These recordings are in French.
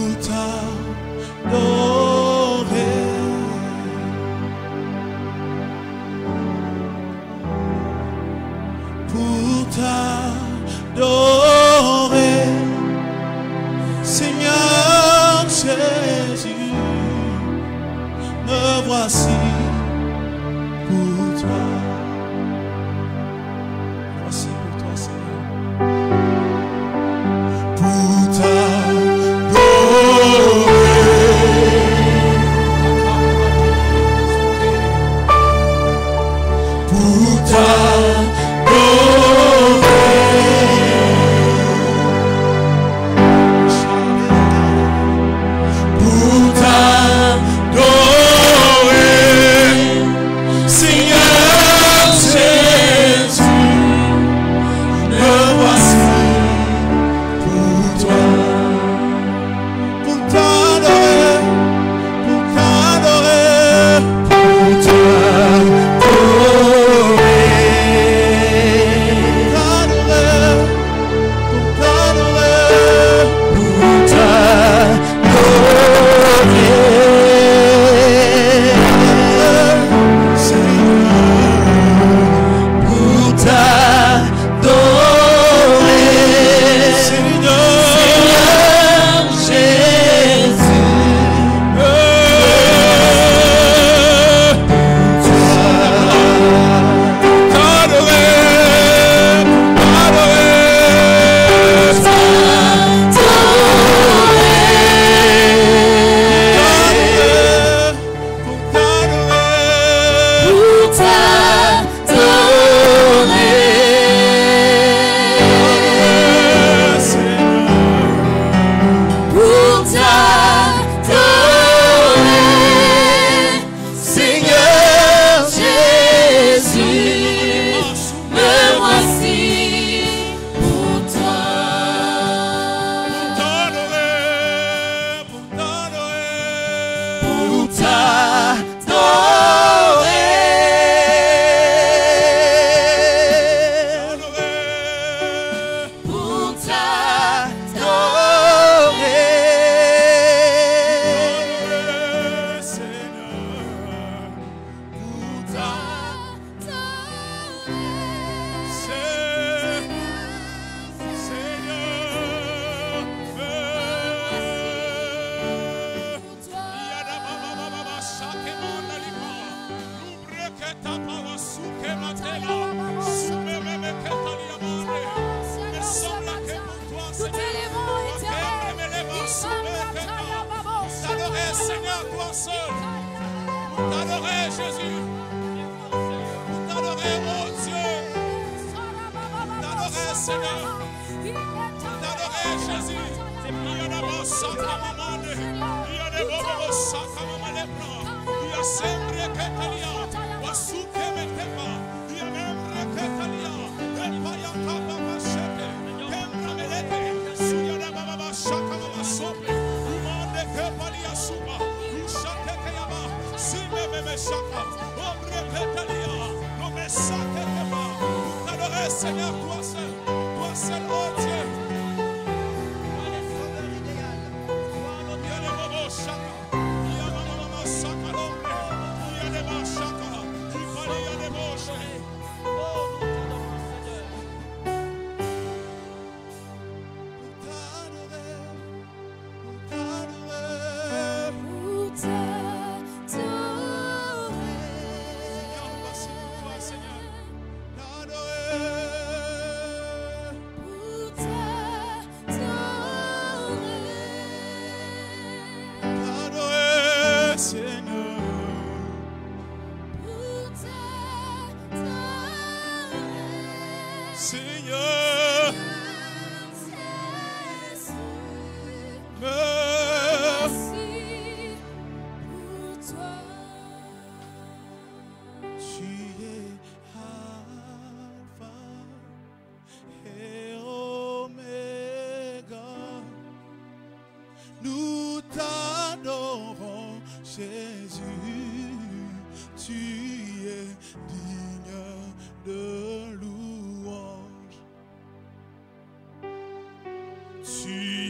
Tu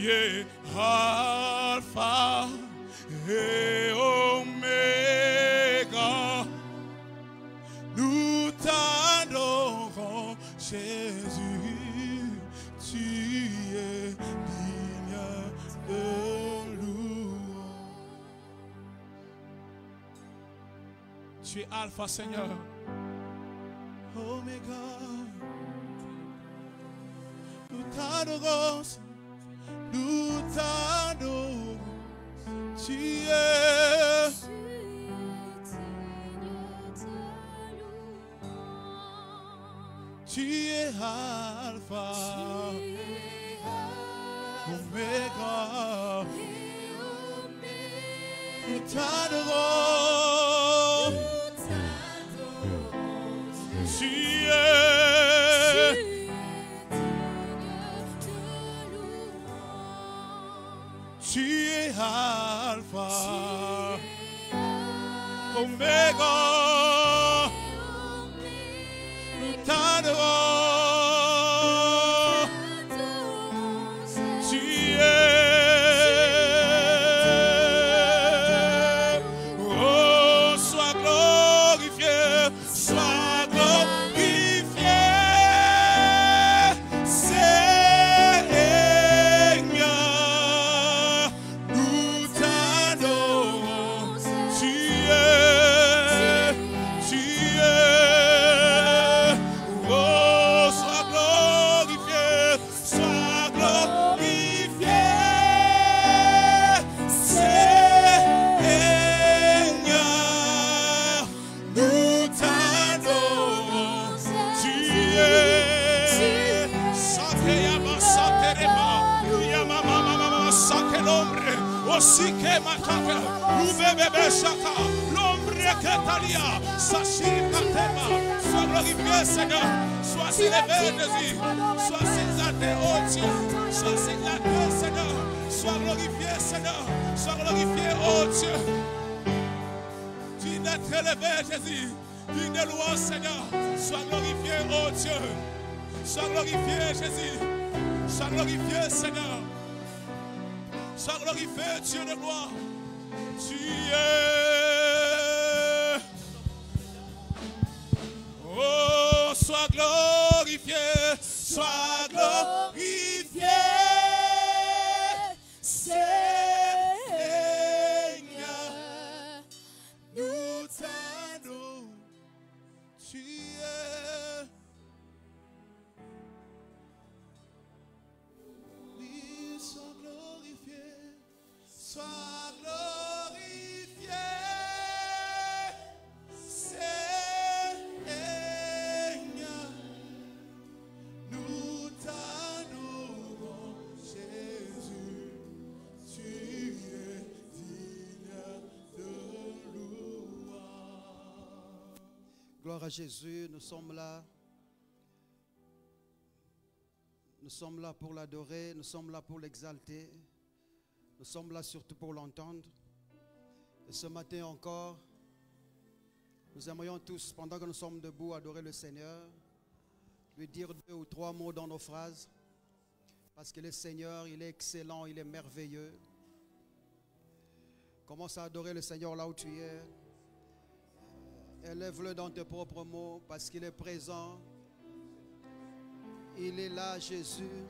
es Alpha Alpha et Oméga. Nous t'adorons, Jésus, tu es digne de louange. Tu es Alpha, Seigneur. Oméga. Nous t'adorons, nous t'adorons, tu es. Tu es Alpha, Oméga, nous t'adorons, tu es. Tu es Alpha, Oméga, nous t'adorons. Tu es. Oh, sois glorifié, sois glorifié, Seigneur. Nous t'adorons. Tu es. Oh, sois glorifié, sois glorifié, Seigneur. Nous t'adorons. Tu es. Sakeyama saterema, yamama sakelombre, osike mataka, ubebebe shaka, l'ombre ketalia, sashikatema. Sois glorifié, Seigneur. Sois élevé, Jésus. Sois exalté, oh Dieu. Sois exalté, Seigneur. Sois glorifié, Seigneur. Sois glorifié, oh Dieu. Digne d'être élevé, Jésus. Digne de louange, Seigneur. Sois glorifié, oh Dieu. Sois glorifié, Jésus. Sois glorifié, Seigneur. Sois glorifié, Dieu de gloire. Tu es. Oh, sois glorifié, sois glorifié, Seigneur. Nous t'adorons. Tu es. Oui, sois glorifié, sois glorifié, Seigneur. Nous t'adorons, Jésus. Tu es digne de louange. Gloire à Jésus, nous sommes là. Nous sommes là pour l'adorer, nous sommes là pour l'exalter. Nous sommes là surtout pour l'entendre. Et ce matin encore, nous aimerions tous, pendant que nous sommes debout, adorer le Seigneur, lui dire 2 ou 3 mots dans nos phrases. Parce que le Seigneur, il est excellent, il est merveilleux. Commence à adorer le Seigneur là où tu es. Élève-le dans tes propres mots parce qu'il est présent. Il est là, Jésus.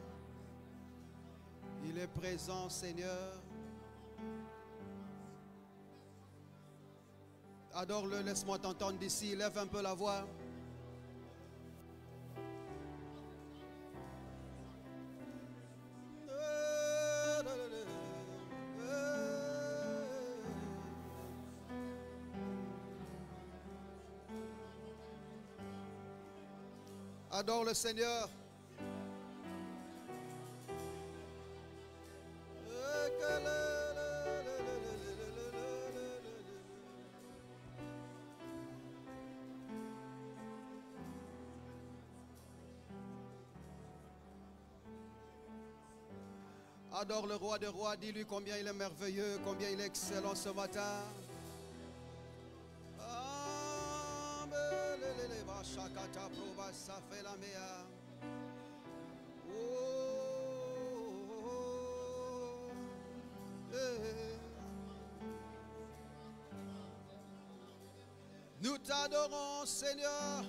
Il est présent, Seigneur. Adore-le, laisse-moi t'entendre d'ici. Lève un peu la voix. Adore le Seigneur. Adore le roi des rois, dis-lui combien il est merveilleux, combien il est excellent ce matin. Nous t'adorons, Seigneur.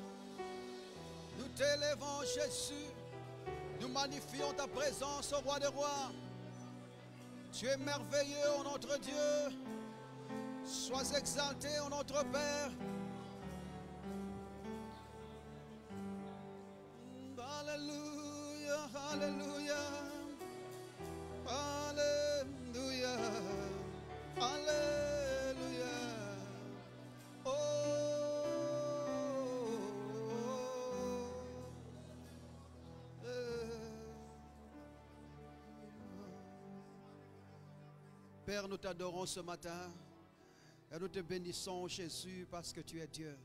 Nous t'élevons, Jésus. Nous magnifions ta présence, au roi des rois. Tu es merveilleux, ô notre Dieu. Sois exalté, ô notre Père. Alléluia, alléluia, alléluia, alléluia. Oh, Père, nous t'adorons ce matin et nous te bénissons, Jésus, parce que tu es Dieu.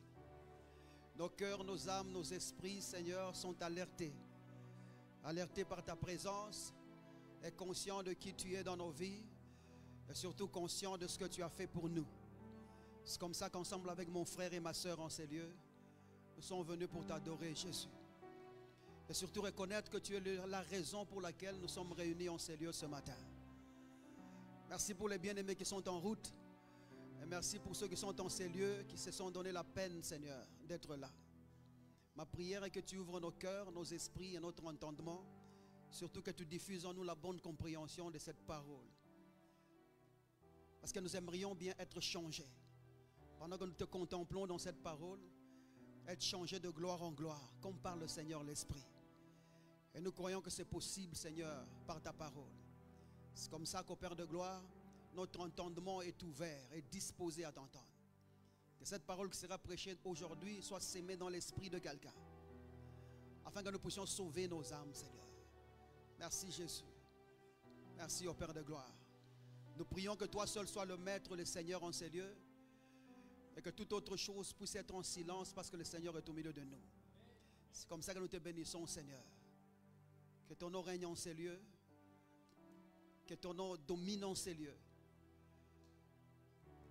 Nos cœurs, nos âmes, nos esprits, Seigneur, sont alertés. Alertés par ta présence et conscients de qui tu es dans nos vies et surtout conscients de ce que tu as fait pour nous. C'est comme ça qu'ensemble avec mon frère et ma soeur en ces lieux, nous sommes venus pour t'adorer, Jésus. Et surtout reconnaître que tu es la raison pour laquelle nous sommes réunis en ces lieux ce matin. Merci pour les bien-aimés qui sont en route. Et merci pour ceux qui sont en ces lieux, qui se sont donné la peine, Seigneur, d'être là. Ma prière est que tu ouvres nos cœurs, nos esprits et notre entendement. Surtout que tu diffuses en nous la bonne compréhension de cette parole. Parce que nous aimerions bien être changés. Pendant que nous te contemplons dans cette parole, être changés de gloire en gloire, comme par le Seigneur l'Esprit. Et nous croyons que c'est possible, Seigneur, par ta parole. C'est comme ça qu'au Père de gloire, notre entendement est ouvert et disposé à t'entendre. Que cette parole qui sera prêchée aujourd'hui soit sémée dans l'esprit de quelqu'un. Afin que nous puissions sauver nos âmes, Seigneur. Merci Jésus. Merci au Père de gloire. Nous prions que toi seul sois le Maître, le Seigneur en ces lieux. Et que toute autre chose puisse être en silence parce que le Seigneur est au milieu de nous. C'est comme ça que nous te bénissons, Seigneur. Que ton nom règne en ces lieux. Que ton nom domine en ces lieux.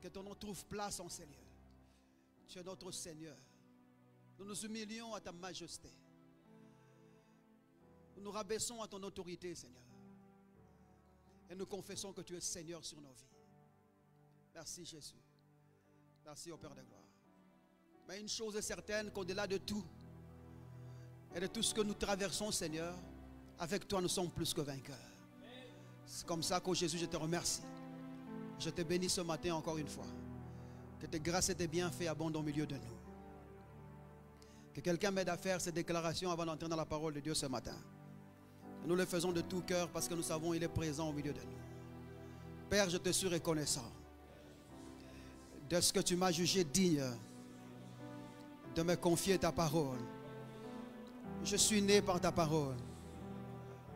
Que ton nom trouve place en ces lieux. Tu es notre Seigneur. Nous nous humilions à ta majesté. Nous nous rabaissons à ton autorité, Seigneur. Et nous confessons que tu es Seigneur sur nos vies. Merci Jésus. Merci au Père de gloire. Mais une chose est certaine, qu'au-delà de tout et de tout ce que nous traversons, Seigneur, avec toi nous sommes plus que vainqueurs. C'est comme ça qu'au Jésus je te remercie. Je te bénis ce matin encore une fois. Que tes grâces et tes bienfaits abondent au milieu de nous. Que quelqu'un m'aide à faire ces déclarations avant d'entrer dans la parole de Dieu ce matin. Nous le faisons de tout cœur parce que nous savons qu'il est présent au milieu de nous. Père, je te suis reconnaissant de ce que tu m'as jugé digne de me confier ta parole. Je suis né par ta parole.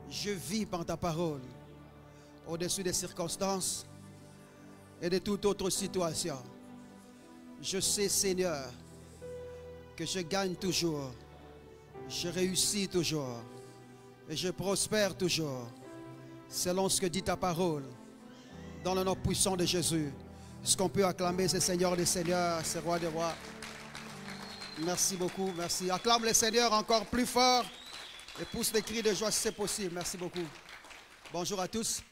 Je vis par ta parole. Au-dessus des circonstances et de toute autre situation. Je sais, Seigneur, que je gagne toujours. Je réussis toujours. Et je prospère toujours. Selon ce que dit ta parole. Dans le nom puissant de Jésus. Est-ce qu'on peut acclamer ce Seigneur des Seigneurs, ce Roi des Rois? Merci beaucoup, merci. Acclame le Seigneur encore plus fort. Et pousse des cris de joie si c'est possible. Merci beaucoup. Bonjour à tous.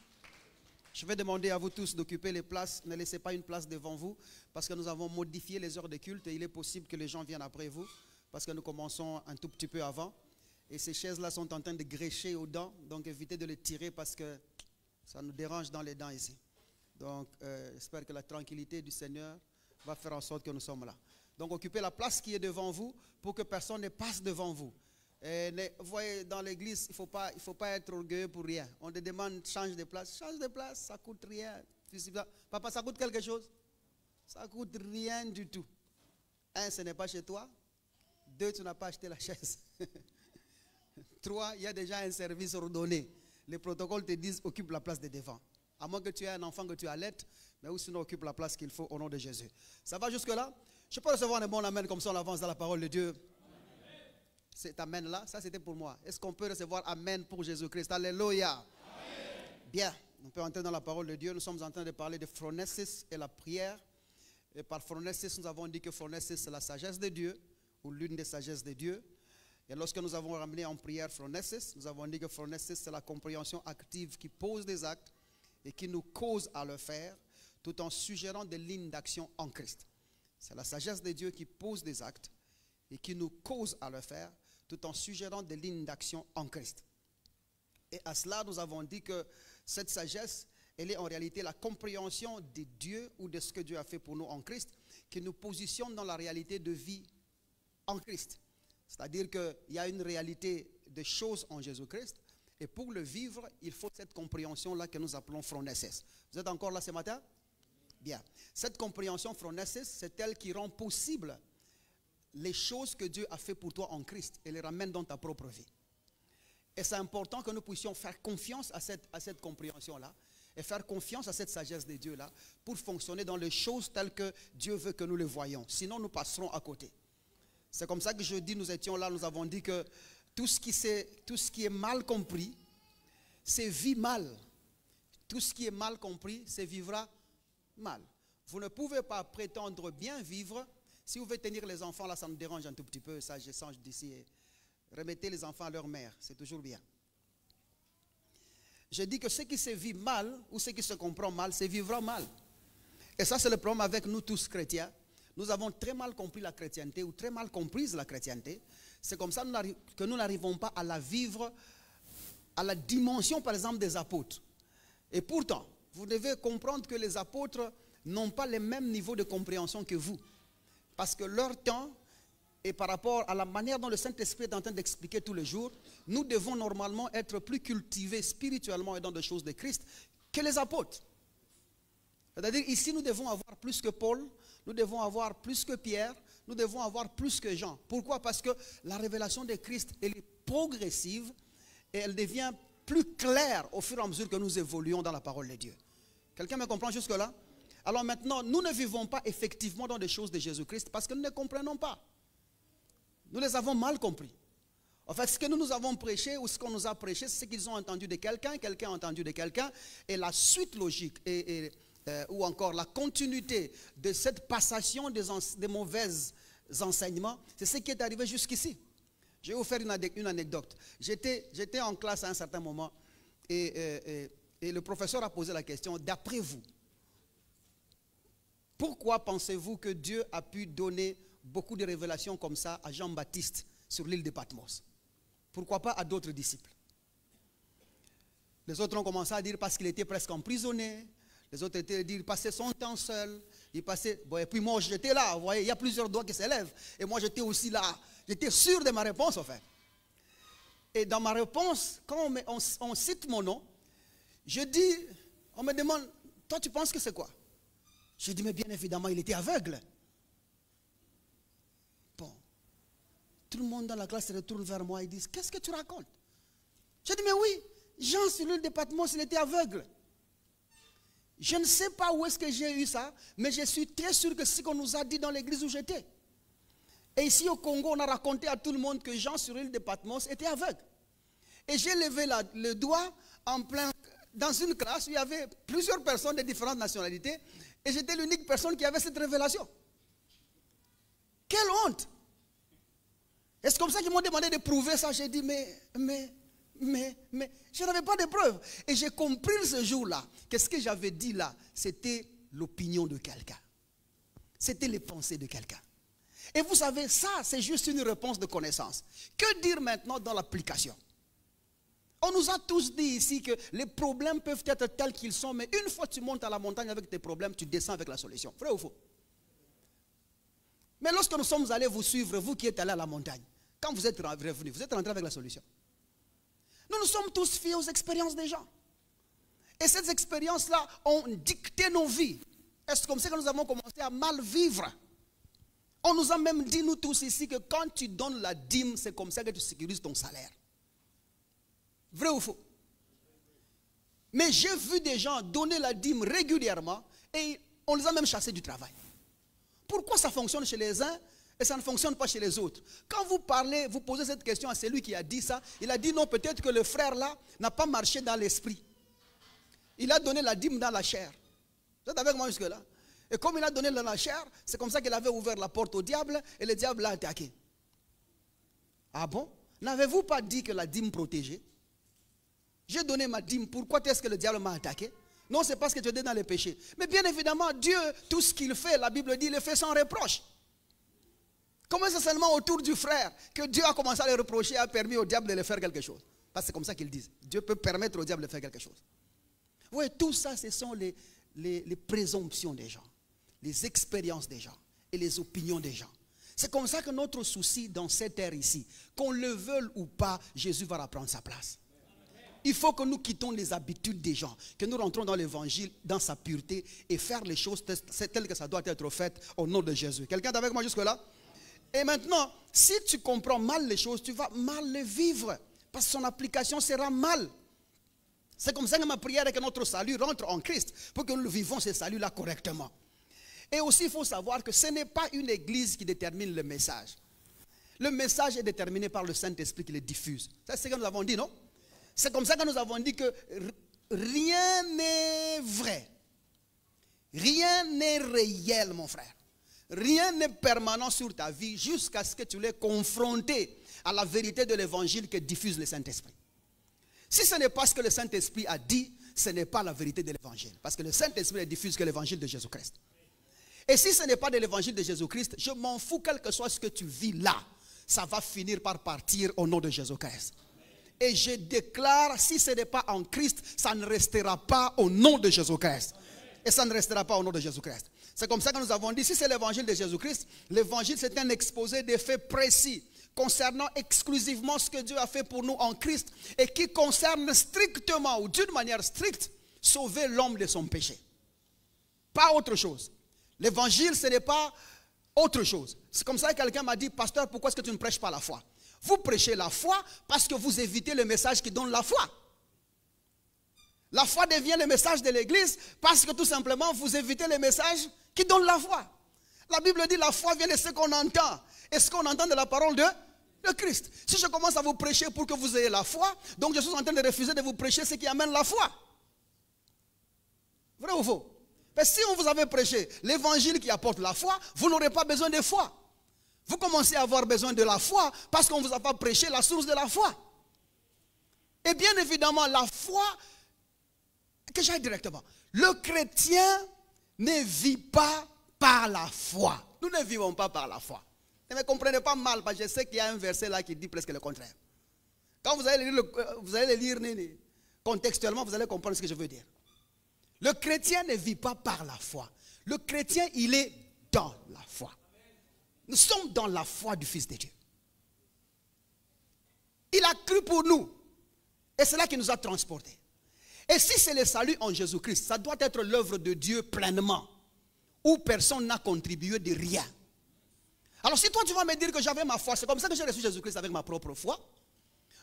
Je vais demander à vous tous d'occuper les places. Ne laissez pas une place devant vous parce que nous avons modifié les heures de culte et il est possible que les gens viennent après vous parce que nous commençons un tout petit peu avant. Et ces chaises-là sont en train de grécher aux dents, donc évitez de les tirer parce que ça nous dérange dans les dents ici. Donc j'espère que la tranquillité du Seigneur va faire en sorte que nous sommes là. Donc occupez la place qui est devant vous pour que personne ne passe devant vous. Et vous voyez, dans l'église, il faut pas être orgueilleux pour rien. On te demande change de place. Change de place, ça coûte rien. Papa, ça coûte quelque chose? Ça coûte rien du tout. Un, ce n'est pas chez toi. Deux, tu n'as pas acheté la chaise. Trois, il y a déjà un service ordonné. Les protocoles te disent occupe la place de devant. À moins que tu aies un enfant que tu allaites, mais ou sinon occupe la place qu'il faut au nom de Jésus. Ça va jusque-là? Je peux recevoir un bon amen comme ça on avance dans la parole de Dieu. Cet amen là, ça c'était pour moi. Est-ce qu'on peut recevoir amen pour Jésus-Christ? Alléluia. Amen. Bien, on peut entrer dans la parole de Dieu. Nous sommes en train de parler de phronesis et la prière. Et par phronesis, nous avons dit que phronesis c'est la sagesse de Dieu, ou l'une des sagesses de Dieu. Et lorsque nous avons ramené en prière phronesis, nous avons dit que phronesis c'est la compréhension active qui pose des actes et qui nous cause à le faire, tout en suggérant des lignes d'action en Christ. C'est la sagesse de Dieu qui pose des actes et qui nous cause à le faire, tout en suggérant des lignes d'action en Christ. Et à cela, nous avons dit que cette sagesse, elle est en réalité la compréhension de Dieu ou de ce que Dieu a fait pour nous en Christ, qui nous positionne dans la réalité de vie en Christ. C'est-à-dire qu'il y a une réalité de choses en Jésus-Christ, et pour le vivre, il faut cette compréhension-là que nous appelons phronesis. Vous êtes encore là ce matin? Bien. Cette compréhension phronesis, c'est elle qui rend possible les choses que Dieu a fait pour toi en Christ et les ramène dans ta propre vie. Et c'est important que nous puissions faire confiance à cette compréhension-là et faire confiance à cette sagesse de Dieu-là pour fonctionner dans les choses telles que Dieu veut que nous les voyions. Sinon, nous passerons à côté. C'est comme ça que jeudi, nous étions là, nous avons dit que tout ce qui est mal compris, c'est vit mal. Tout ce qui est mal compris, c'est vivra mal. Vous ne pouvez pas prétendre bien vivre. Si vous voulez tenir les enfants, là, ça me dérange un tout petit peu. Ça, je sens d'ici. Remettez les enfants à leur mère, c'est toujours bien. Je dis que ce qui se vit mal, ou ce qui se comprend mal, se vivra mal. Et ça, c'est le problème avec nous tous chrétiens. Nous avons très mal compris la chrétienté, ou très mal comprise la chrétienté. C'est comme ça que nous n'arrivons pas à la vivre à la dimension, par exemple, des apôtres. Et pourtant, vous devez comprendre que les apôtres n'ont pas les mêmes niveaux de compréhension que vous. Parce que leur temps, et par rapport à la manière dont le Saint-Esprit est en train d'expliquer tous les jours, nous devons normalement être plus cultivés spirituellement et dans des choses de Christ que les apôtres. C'est-à-dire ici nous devons avoir plus que Paul, nous devons avoir plus que Pierre, nous devons avoir plus que Jean. Pourquoi? Parce que la révélation de Christ, elle est progressive et elle devient plus claire au fur et à mesure que nous évoluons dans la parole de Dieu. Quelqu'un me comprend jusque-là? Alors maintenant, nous ne vivons pas effectivement dans des choses de Jésus-Christ parce que nous ne comprenons pas. Nous les avons mal compris. En fait, ce que nous avons prêché ou ce qu'on nous a prêché, c'est ce qu'ils ont entendu de quelqu'un, quelqu'un a entendu de quelqu'un, et la suite logique, ou encore la continuité de cette passation des mauvais enseignements, c'est ce qui est arrivé jusqu'ici. Je vais vous faire une anecdote. J'étais en classe à un certain moment, et le professeur a posé la question, d'après vous, pourquoi pensez-vous que Dieu a pu donner beaucoup de révélations comme ça à Jean-Baptiste sur l'île de Patmos? Pourquoi pas à d'autres disciples? Les autres ont commencé à dire parce qu'il était presque emprisonné. Les autres étaient à dire qu'il passait son temps seul. Il passait, bon, et puis moi j'étais là, vous voyez, il y a plusieurs doigts qui s'élèvent. Et moi j'étais aussi là. J'étais sûr de ma réponse en fait. Et dans ma réponse, quand on cite mon nom, je dis, on me demande, toi tu penses que c'est quoi? Je dis, mais bien évidemment, il était aveugle. Bon. Tout le monde dans la classe se retourne vers moi et dit, qu'est-ce que tu racontes? Je dis, mais oui, Jean sur l'île de Patmos, il était aveugle. Je ne sais pas où est-ce que j'ai eu ça, mais je suis très sûr que c'est ce qu'on nous a dit dans l'église où j'étais. Et ici au Congo, on a raconté à tout le monde que Jean sur l'île de Patmos était aveugle. Et j'ai levé le doigt dans une classe où il y avait plusieurs personnes de différentes nationalités. Et j'étais l'unique personne qui avait cette révélation. Quelle honte! Et c'est comme ça qu'ils m'ont demandé de prouver ça. J'ai dit, mais, je n'avais pas de preuves. Et j'ai compris ce jour-là que ce que j'avais dit là, c'était l'opinion de quelqu'un. C'était les pensées de quelqu'un. Et vous savez, ça, c'est juste une réponse de connaissance. Que dire maintenant dans l'application? On nous a tous dit ici que les problèmes peuvent être tels qu'ils sont, mais une fois que tu montes à la montagne avec tes problèmes, tu descends avec la solution. Vrai ou faux? Mais lorsque nous sommes allés vous suivre, vous qui êtes allés à la montagne, quand vous êtes revenus, vous êtes rentrés avec la solution. Nous nous sommes tous fiés aux expériences des gens. Et ces expériences-là ont dicté nos vies. Et c'est comme ça que nous avons commencé à mal vivre. On nous a même dit, nous tous ici, que quand tu donnes la dîme, c'est comme ça que tu sécurises ton salaire. Vrai ou faux? Mais j'ai vu des gens donner la dîme régulièrement et on les a même chassés du travail. Pourquoi ça fonctionne chez les uns et ça ne fonctionne pas chez les autres? Quand vous parlez, vous posez cette question à celui qui a dit ça, il a dit non, peut-être que le frère là n'a pas marché dans l'esprit. Il a donné la dîme dans la chair. Vous êtes avec moi jusque-là? Et comme il a donné dans la chair, c'est comme ça qu'il avait ouvert la porte au diable et le diable l'a attaqué. Ah bon? N'avez-vous pas dit que la dîme protégeait? J'ai donné ma dîme, pourquoi est-ce que le diable m'a attaqué? Non, c'est parce que tu es dans les péchés. Mais bien évidemment, Dieu, tout ce qu'il fait, la Bible dit, il le fait sans reproche. Comment c'est seulement autour du frère que Dieu a commencé à le reprocher et a permis au diable de le faire quelque chose? Parce que c'est comme ça qu'ils disent. Dieu peut permettre au diable de faire quelque chose. Vous voyez, tout ça, ce sont les présomptions des gens, les expériences des gens et les opinions des gens. C'est comme ça que notre souci dans cette ère ici, qu'on le veuille ou pas, Jésus va reprendre sa place. Il faut que nous quittons les habitudes des gens, que nous rentrons dans l'évangile, dans sa pureté et faire les choses telles que ça doit être fait au nom de Jésus. Quelqu'un est avec moi jusque-là? Et maintenant, si tu comprends mal les choses, tu vas mal les vivre. Parce que son application sera mal. C'est comme ça que ma prière est que notre salut rentre en Christ, pour que nous vivons ce salut-là correctement. Et aussi, il faut savoir que ce n'est pas une église qui détermine le message. Le message est déterminé par le Saint-Esprit qui le diffuse. C'est ce que nous avons dit, non? C'est comme ça que nous avons dit que rien n'est vrai. Rien n'est réel, mon frère. Rien n'est permanent sur ta vie jusqu'à ce que tu l'aies confronté à la vérité de l'évangile que diffuse le Saint-Esprit. Si ce n'est pas ce que le Saint-Esprit a dit, ce n'est pas la vérité de l'évangile. Parce que le Saint-Esprit ne diffuse que l'évangile de Jésus-Christ. Et si ce n'est pas de l'évangile de Jésus-Christ, je m'en fous, quel que soit ce que tu vis là, ça va finir par partir au nom de Jésus-Christ. Et je déclare, si ce n'est pas en Christ, ça ne restera pas au nom de Jésus-Christ. Et ça ne restera pas au nom de Jésus-Christ. C'est comme ça que nous avons dit, si c'est l'évangile de Jésus-Christ, l'évangile c'est un exposé des faits précis concernant exclusivement ce que Dieu a fait pour nous en Christ et qui concerne strictement ou d'une manière stricte sauver l'homme de son péché. Pas autre chose. L'évangile ce n'est pas autre chose. C'est comme ça que quelqu'un m'a dit, pasteur, pourquoi est-ce que tu ne prêches pas la foi? Vous prêchez la foi parce que vous évitez le message qui donne la foi. La foi devient le message de l'église parce que tout simplement vous évitez le message qui donne la foi. La Bible dit la foi vient de ce qu'on entend. Et ce qu'on entend de la parole de Christ. Si je commence à vous prêcher pour que vous ayez la foi, donc je suis en train de refuser de vous prêcher ce qui amène la foi. Vrai ou faux? Mais si on vous avait prêché l'évangile qui apporte la foi, vous n'aurez pas besoin de foi. Vous commencez à avoir besoin de la foi parce qu'on ne vous a pas prêché la source de la foi. Et bien évidemment, la foi, que j'aille directement, le chrétien ne vit pas par la foi. Nous ne vivons pas par la foi. Ne me comprenez pas mal, parce que je sais qu'il y a un verset là qui dit presque le contraire. Quand vous allez le lire contextuellement, vous allez comprendre ce que je veux dire. Le chrétien ne vit pas par la foi. Le chrétien, il est dans la foi. Nous sommes dans la foi du Fils de Dieu. Il a cru pour nous. Et c'est là qu'il nous a transportés. Et si c'est le salut en Jésus-Christ, ça doit être l'œuvre de Dieu pleinement. Où personne n'a contribué de rien. Alors si toi tu vas me dire que j'avais ma foi, c'est comme ça que j'ai reçu Jésus-Christ avec ma propre foi.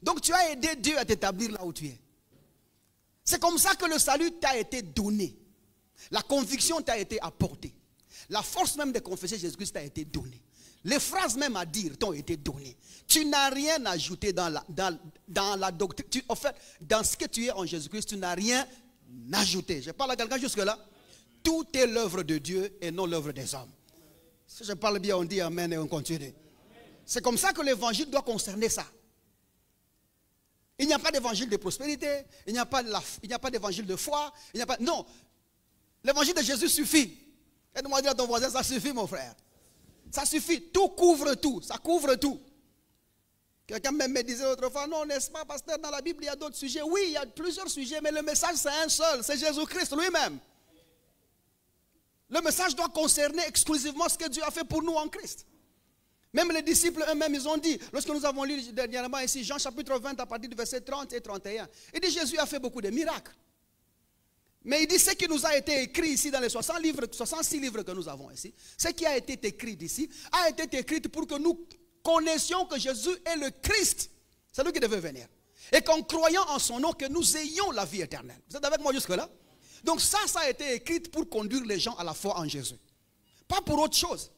Donc tu as aidé Dieu à t'établir là où tu es. C'est comme ça que le salut t'a été donné. La conviction t'a été apportée. La force même de confesser Jésus-Christ t'a été donnée. Les phrases même à dire t'ont été données. Tu n'as rien ajouté dans la doctrine. En fait, dans ce que tu es en Jésus-Christ, tu n'as rien ajouté. Je parle à quelqu'un jusque-là. Tout est l'œuvre de Dieu et non l'œuvre des hommes. Si je parle bien, on dit amen et on continue. C'est comme ça que l'évangile doit concerner ça. Il n'y a pas d'évangile de prospérité, il n'y a pas d'évangile de foi, non. L'évangile de Jésus suffit. Aide-moi à dire à ton voisin, ça suffit mon frère. Ça suffit, tout couvre tout, ça couvre tout. Quelqu'un même me disait autrefois, non, n'est-ce pas, pasteur, dans la Bible il y a d'autres sujets. Oui, il y a plusieurs sujets, mais le message c'est un seul, c'est Jésus-Christ lui-même. Le message doit concerner exclusivement ce que Dieu a fait pour nous en Christ. Même les disciples eux-mêmes, ils ont dit, lorsque nous avons lu dernièrement ici, Jean chapitre 20 à partir du verset 30 et 31, il dit Jésus a fait beaucoup de miracles. Mais il dit ce qui nous a été écrit ici dans les 66 livres que nous avons ici, ce qui a été écrit ici, a été écrit pour que nous connaissions que Jésus est le Christ. C'est lui qui devait venir. Et qu'en croyant en son nom, que nous ayons la vie éternelle. Vous êtes avec moi jusque-là? Donc ça a été écrit pour conduire les gens à la foi en Jésus. Pas pour autre chose.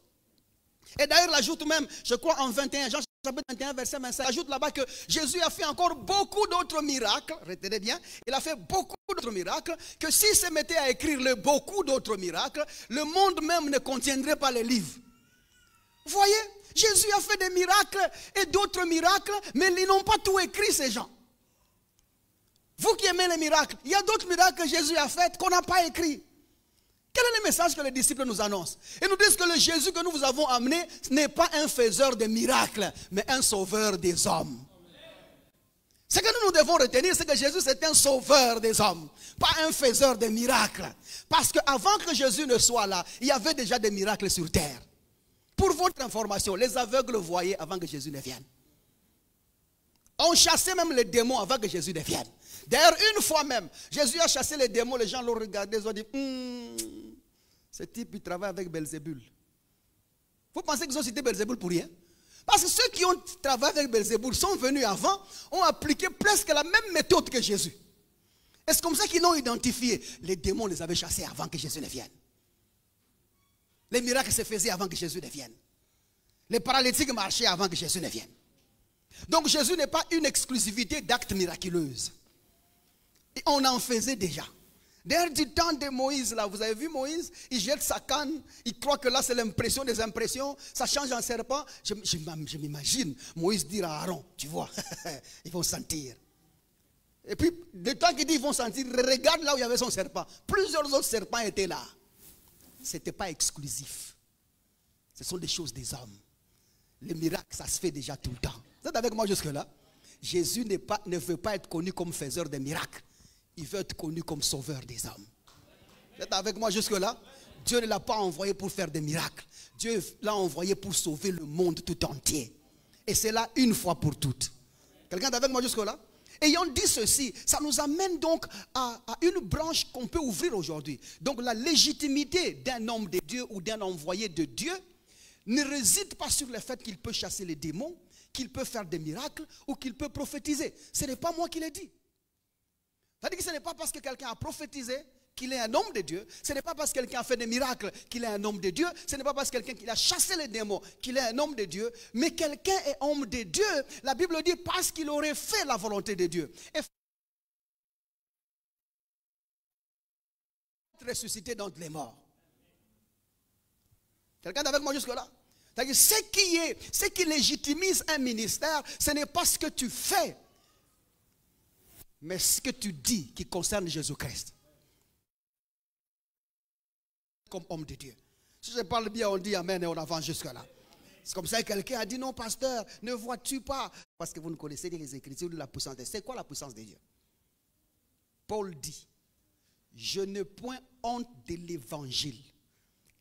Et d'ailleurs, il ajoute même, je crois en 21, Jean chapitre 21, verset 25, il ajoute là-bas que Jésus a fait encore beaucoup d'autres miracles, retenez bien, il a fait beaucoup d'autres miracles, que s'il se mettait à écrire beaucoup d'autres miracles, le monde même ne contiendrait pas les livres. Vous voyez, Jésus a fait des miracles et d'autres miracles, mais ils n'ont pas tout écrit ces gens. Vous qui aimez les miracles, il y a d'autres miracles que Jésus a fait qu'on n'a pas écrit. Quel est le message que les disciples nous annoncent? Ils nous disent que le Jésus que nous vous avons amené n'est pas un faiseur de miracles, mais un sauveur des hommes. Ce que nous devons retenir, c'est que Jésus c'est un sauveur des hommes, pas un faiseur de miracles. Parce qu'avant que Jésus ne soit là, il y avait déjà des miracles sur terre. Pour votre information, les aveugles voyaient avant que Jésus ne vienne. On chassait même les démons avant que Jésus ne vienne. D'ailleurs, une fois même, Jésus a chassé les démons, les gens l'ont regardé, ils ont dit, ce type, il travaille avec Belzébul. Vous pensez qu'ils ont cité Belzébul pour rien? Parce que ceux qui ont travaillé avec Belzébul sont venus avant, ont appliqué presque la même méthode que Jésus. Et c'est comme ça qu'ils l'ont identifié. Les démons les avaient chassés avant que Jésus ne vienne. Les miracles se faisaient avant que Jésus ne vienne. Les paralytiques marchaient avant que Jésus ne vienne. Donc Jésus n'est pas une exclusivité d'actes miraculeux. Et on en faisait déjà. D'ailleurs, du temps de Moïse, là, vous avez vu Moïse, il jette sa canne, il croit que là c'est l'impression des impressions, ça change en serpent. Je m'imagine Moïse dire à Aaron, tu vois, ils vont sentir. Et puis, le temps qu'il dit ils vont sentir, regarde là où il y avait son serpent. Plusieurs autres serpents étaient là. Ce n'était pas exclusif. Ce sont des choses des hommes. Les miracles, ça se fait déjà tout le temps. Vous êtes avec moi jusque-là? Jésus ne veut pas être connu comme faiseur de miracles. Il veut être connu comme sauveur des hommes. Vous êtes avec moi jusque-là? Dieu ne l'a pas envoyé pour faire des miracles. Dieu l'a envoyé pour sauver le monde tout entier. Et c'est là une fois pour toutes. Quelqu'un est avec moi jusque-là? Ayant dit ceci, ça nous amène donc à une branche qu'on peut ouvrir aujourd'hui. Donc la légitimité d'un homme de Dieu ou d'un envoyé de Dieu ne réside pas sur le fait qu'il peut chasser les démons, qu'il peut faire des miracles ou qu'il peut prophétiser. Ce n'est pas moi qui l'ai dit. C'est-à-dire que ce n'est pas parce que quelqu'un a prophétisé qu'il est un homme de Dieu. Ce n'est pas parce que quelqu'un a fait des miracles qu'il est un homme de Dieu. Ce n'est pas parce que quelqu'un qui a chassé les démons qu'il est un homme de Dieu. Mais quelqu'un est homme de Dieu. La Bible dit parce qu'il aurait fait la volonté de Dieu. Et ressuscité d'entre les morts. Quelqu'un est avec moi jusque-là? C'est-à-dire ce qui légitimise un ministère, ce n'est pas ce que tu fais, mais ce que tu dis qui concerne Jésus-Christ. Comme homme de Dieu. Si je parle bien, on dit amen et on avance jusque-là. C'est comme ça que quelqu'un a dit non, pasteur, ne vois-tu pas? Parce que vous ne connaissez les Écritures de la puissance de Dieu. C'est quoi la puissance de Dieu? Paul dit, je n'ai point honte de l'évangile,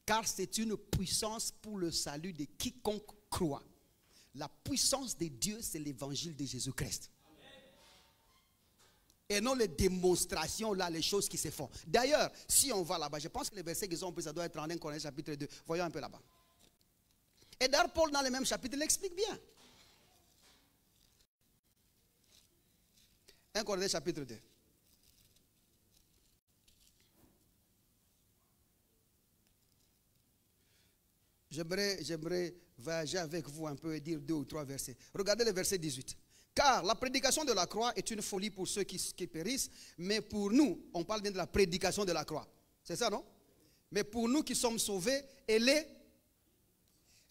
car c'est une puissance pour le salut de quiconque croit. La puissance de Dieu, c'est l'évangile de Jésus-Christ. Et non les démonstrations, là, les choses qui se font. D'ailleurs, si on va là-bas, je pense que les versets qu'ils ont pris, ça doit être en 1 Corinthiens chapitre 2. Voyons un peu là-bas. Et d'ailleurs, Paul, dans le même chapitre, il l'explique bien. 1 Corinthiens chapitre 2. J'aimerais voyager avec vous un peu et dire 2 ou 3 versets. Regardez le verset 18. Car la prédication de la croix est une folie pour ceux qui périssent, mais pour nous, on parle bien de la prédication de la croix. C'est ça, non? Mais pour nous qui sommes sauvés, elle est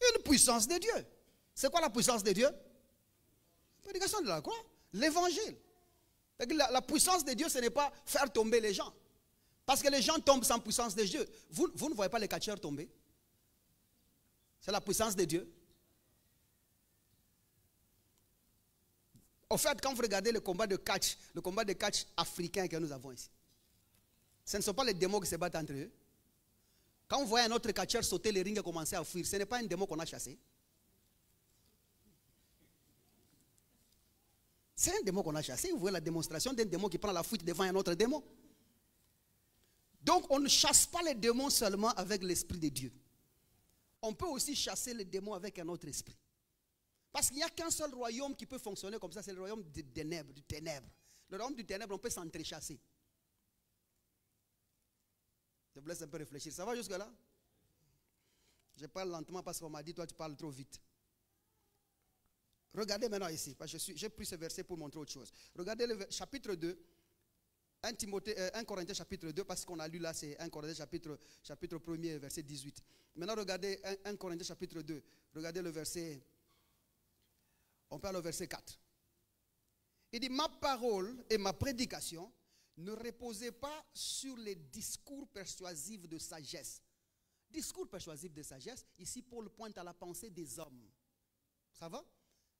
une puissance de Dieu. C'est quoi la puissance de Dieu? La prédication de la croix, l'évangile. La puissance de Dieu, ce n'est pas faire tomber les gens. Parce que les gens tombent sans puissance de Dieu. Vous ne voyez pas les catcheurs tomber. C'est la puissance de Dieu. En fait, quand vous regardez le combat de catch africain que nous avons ici, ce ne sont pas les démons qui se battent entre eux. Quand vous voyez un autre catcheur sauter les rings et commencer à fuir, ce n'est pas un démon qu'on a chassé. C'est un démon qu'on a chassé. Vous voyez la démonstration d'un démon qui prend la fuite devant un autre démon. Donc on ne chasse pas les démons seulement avec l'esprit de Dieu. On peut aussi chasser les démons avec un autre esprit. Parce qu'il n'y a qu'un seul royaume qui peut fonctionner comme ça, c'est le royaume du ténèbre. Le royaume du ténèbre, on peut s'entrechasser. Je vous laisse un peu réfléchir. Ça va jusque là? Je parle lentement parce qu'on m'a dit, toi tu parles trop vite. Regardez maintenant ici, parce que j'ai pris ce verset pour montrer autre chose. Regardez le chapitre 2, 1 Corinthiens chapitre 2, parce qu'on a lu là, c'est 1 Corinthiens chapitre 1er, verset 18. Maintenant regardez 1 Corinthiens chapitre 2, regardez le verset, on parle au verset 4. Il dit, ma parole et ma prédication ne reposaient pas sur les discours persuasifs de sagesse. Discours persuasifs de sagesse, ici Paul pointe à la pensée des hommes. Ça va?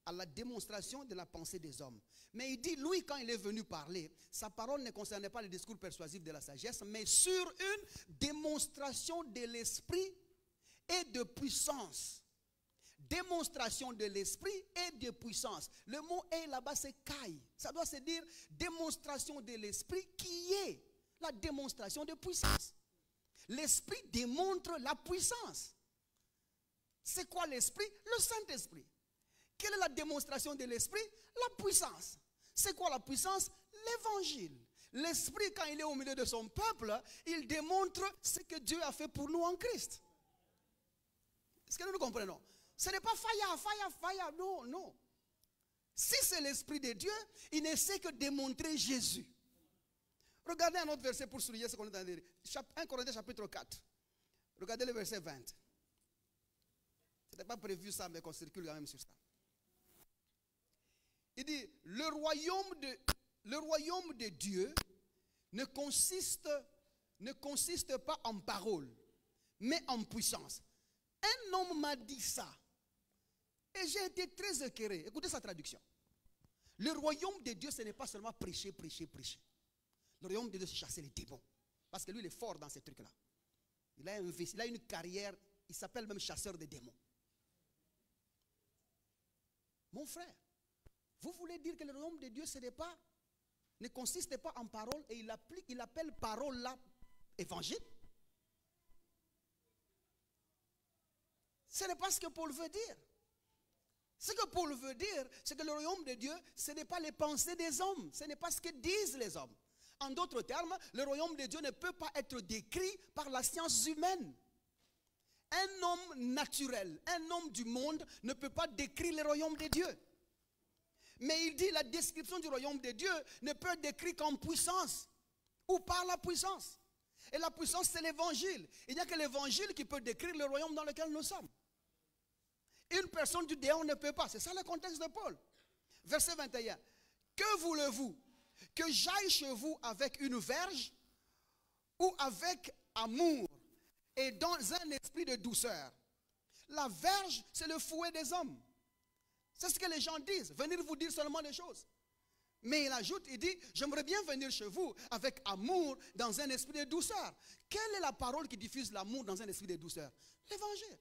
À la démonstration de la pensée des hommes. Mais il dit, lui, quand il est venu parler, sa parole ne concernait pas le discours persuasif de la sagesse, mais sur une démonstration de l'esprit et de puissance. Démonstration de l'esprit et de puissance. Le mot est là-bas, c'est kai. Ça doit se dire démonstration de l'esprit qui est la démonstration de puissance. L'esprit démontre la puissance. C'est quoi l'esprit? Le Saint-Esprit. Quelle est la démonstration de l'esprit? La puissance. C'est quoi la puissance? L'évangile. L'esprit, quand il est au milieu de son peuple, il démontre ce que Dieu a fait pour nous en Christ. Est-ce que nous comprenons? Ce n'est pas fire, non, non. Si c'est l'Esprit de Dieu, il ne sait que démontrer Jésus. Regardez un autre verset pour souligner ce qu'on est en train de dire. 1 Corinthiens chapitre 4. Regardez le verset 20. Ce n'était pas prévu ça, mais qu'on circule quand même sur ça. Il dit, le royaume de Dieu ne consiste pas en parole, mais en puissance. Un homme m'a dit ça. Et j'ai été très éclairé. Écoutez sa traduction. Le royaume de Dieu, ce n'est pas seulement prêcher. Le royaume de Dieu, c'est chasser les démons. Parce que lui, il est fort dans ces trucs-là. Il a une carrière, il s'appelle même chasseur de démons. Mon frère, vous voulez dire que le royaume de Dieu, ne consiste pas en parole et il appelle parole là, évangile? Ce n'est pas ce que Paul veut dire. Ce que Paul veut dire, c'est que le royaume de Dieu, ce n'est pas les pensées des hommes. Ce n'est pas ce que disent les hommes. En d'autres termes, le royaume de Dieu ne peut pas être décrit par la science humaine. Un homme naturel, un homme du monde ne peut pas décrire le royaume de Dieu. Mais il dit la description du royaume de Dieu ne peut être décrite qu'en puissance ou par la puissance. Et la puissance, c'est l'évangile. Il n'y a que l'évangile qui peut décrire le royaume dans lequel nous sommes. Une personne du déant ne peut pas. C'est ça le contexte de Paul. Verset 21. Que voulez-vous? Que j'aille chez vous avec une verge ou avec amour et dans un esprit de douceur? La verge, c'est le fouet des hommes. C'est ce que les gens disent. Venir vous dire seulement des choses. Mais il ajoute, il dit, j'aimerais bien venir chez vous avec amour dans un esprit de douceur. Quelle est la parole qui diffuse l'amour dans un esprit de douceur? L'évangile.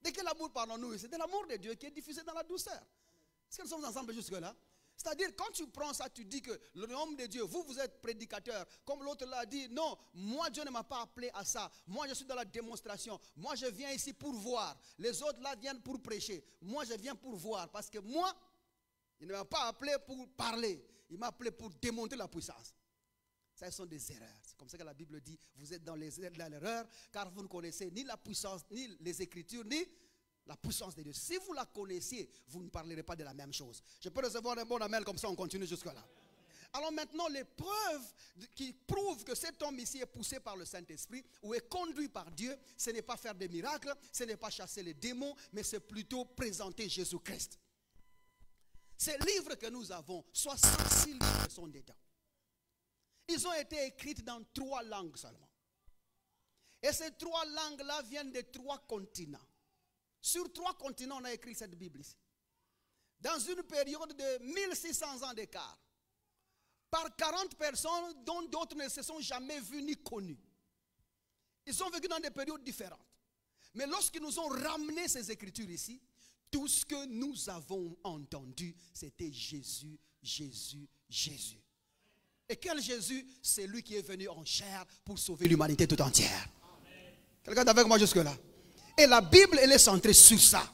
De quel amour parlons-nous? C'est de l'amour de Dieu qui est diffusé dans la douceur. Est-ce que nous sommes ensemble jusque-là? C'est-à-dire, quand tu prends ça, tu dis que le royaume de Dieu, vous êtes prédicateur. Comme l'autre l'a dit, non, moi Dieu ne m'a pas appelé à ça. Moi je suis dans la démonstration. Moi je viens ici pour voir. Les autres là viennent pour prêcher. Moi je viens pour voir. Parce que moi, il ne m'a pas appelé pour parler. Il m'a appelé pour démontrer la puissance. Ça, ce sont des erreurs. C'est comme ça que la Bible dit, vous êtes dans l'erreur, car vous ne connaissez ni la puissance, ni les Écritures, ni la puissance de Dieu. Si vous la connaissiez, vous ne parlerez pas de la même chose. Je peux recevoir un bon amen, comme ça on continue jusque-là. Alors maintenant, les preuves qui prouvent que cet homme ici est poussé par le Saint-Esprit ou est conduit par Dieu, ce n'est pas faire des miracles, ce n'est pas chasser les démons, mais c'est plutôt présenter Jésus-Christ. Ces livres que nous avons, 66 livres sont dedans. Ils ont été écrits dans 3 langues seulement. Et ces 3 langues-là viennent de 3 continents. Sur 3 continents, on a écrit cette Bible ici. Dans une période de 1600 ans d'écart. Par 40 personnes dont d'autres ne se sont jamais vus ni connus. Ils ont vécu dans des périodes différentes. Mais lorsqu'ils nous ont ramené ces écritures ici, tout ce que nous avons entendu, c'était Jésus, Jésus, Jésus. Et quel Jésus? C'est lui qui est venu en chair pour sauver l'humanité tout entière. Quelqu'un est avec moi jusque-là? Et la Bible, elle est centrée sur ça.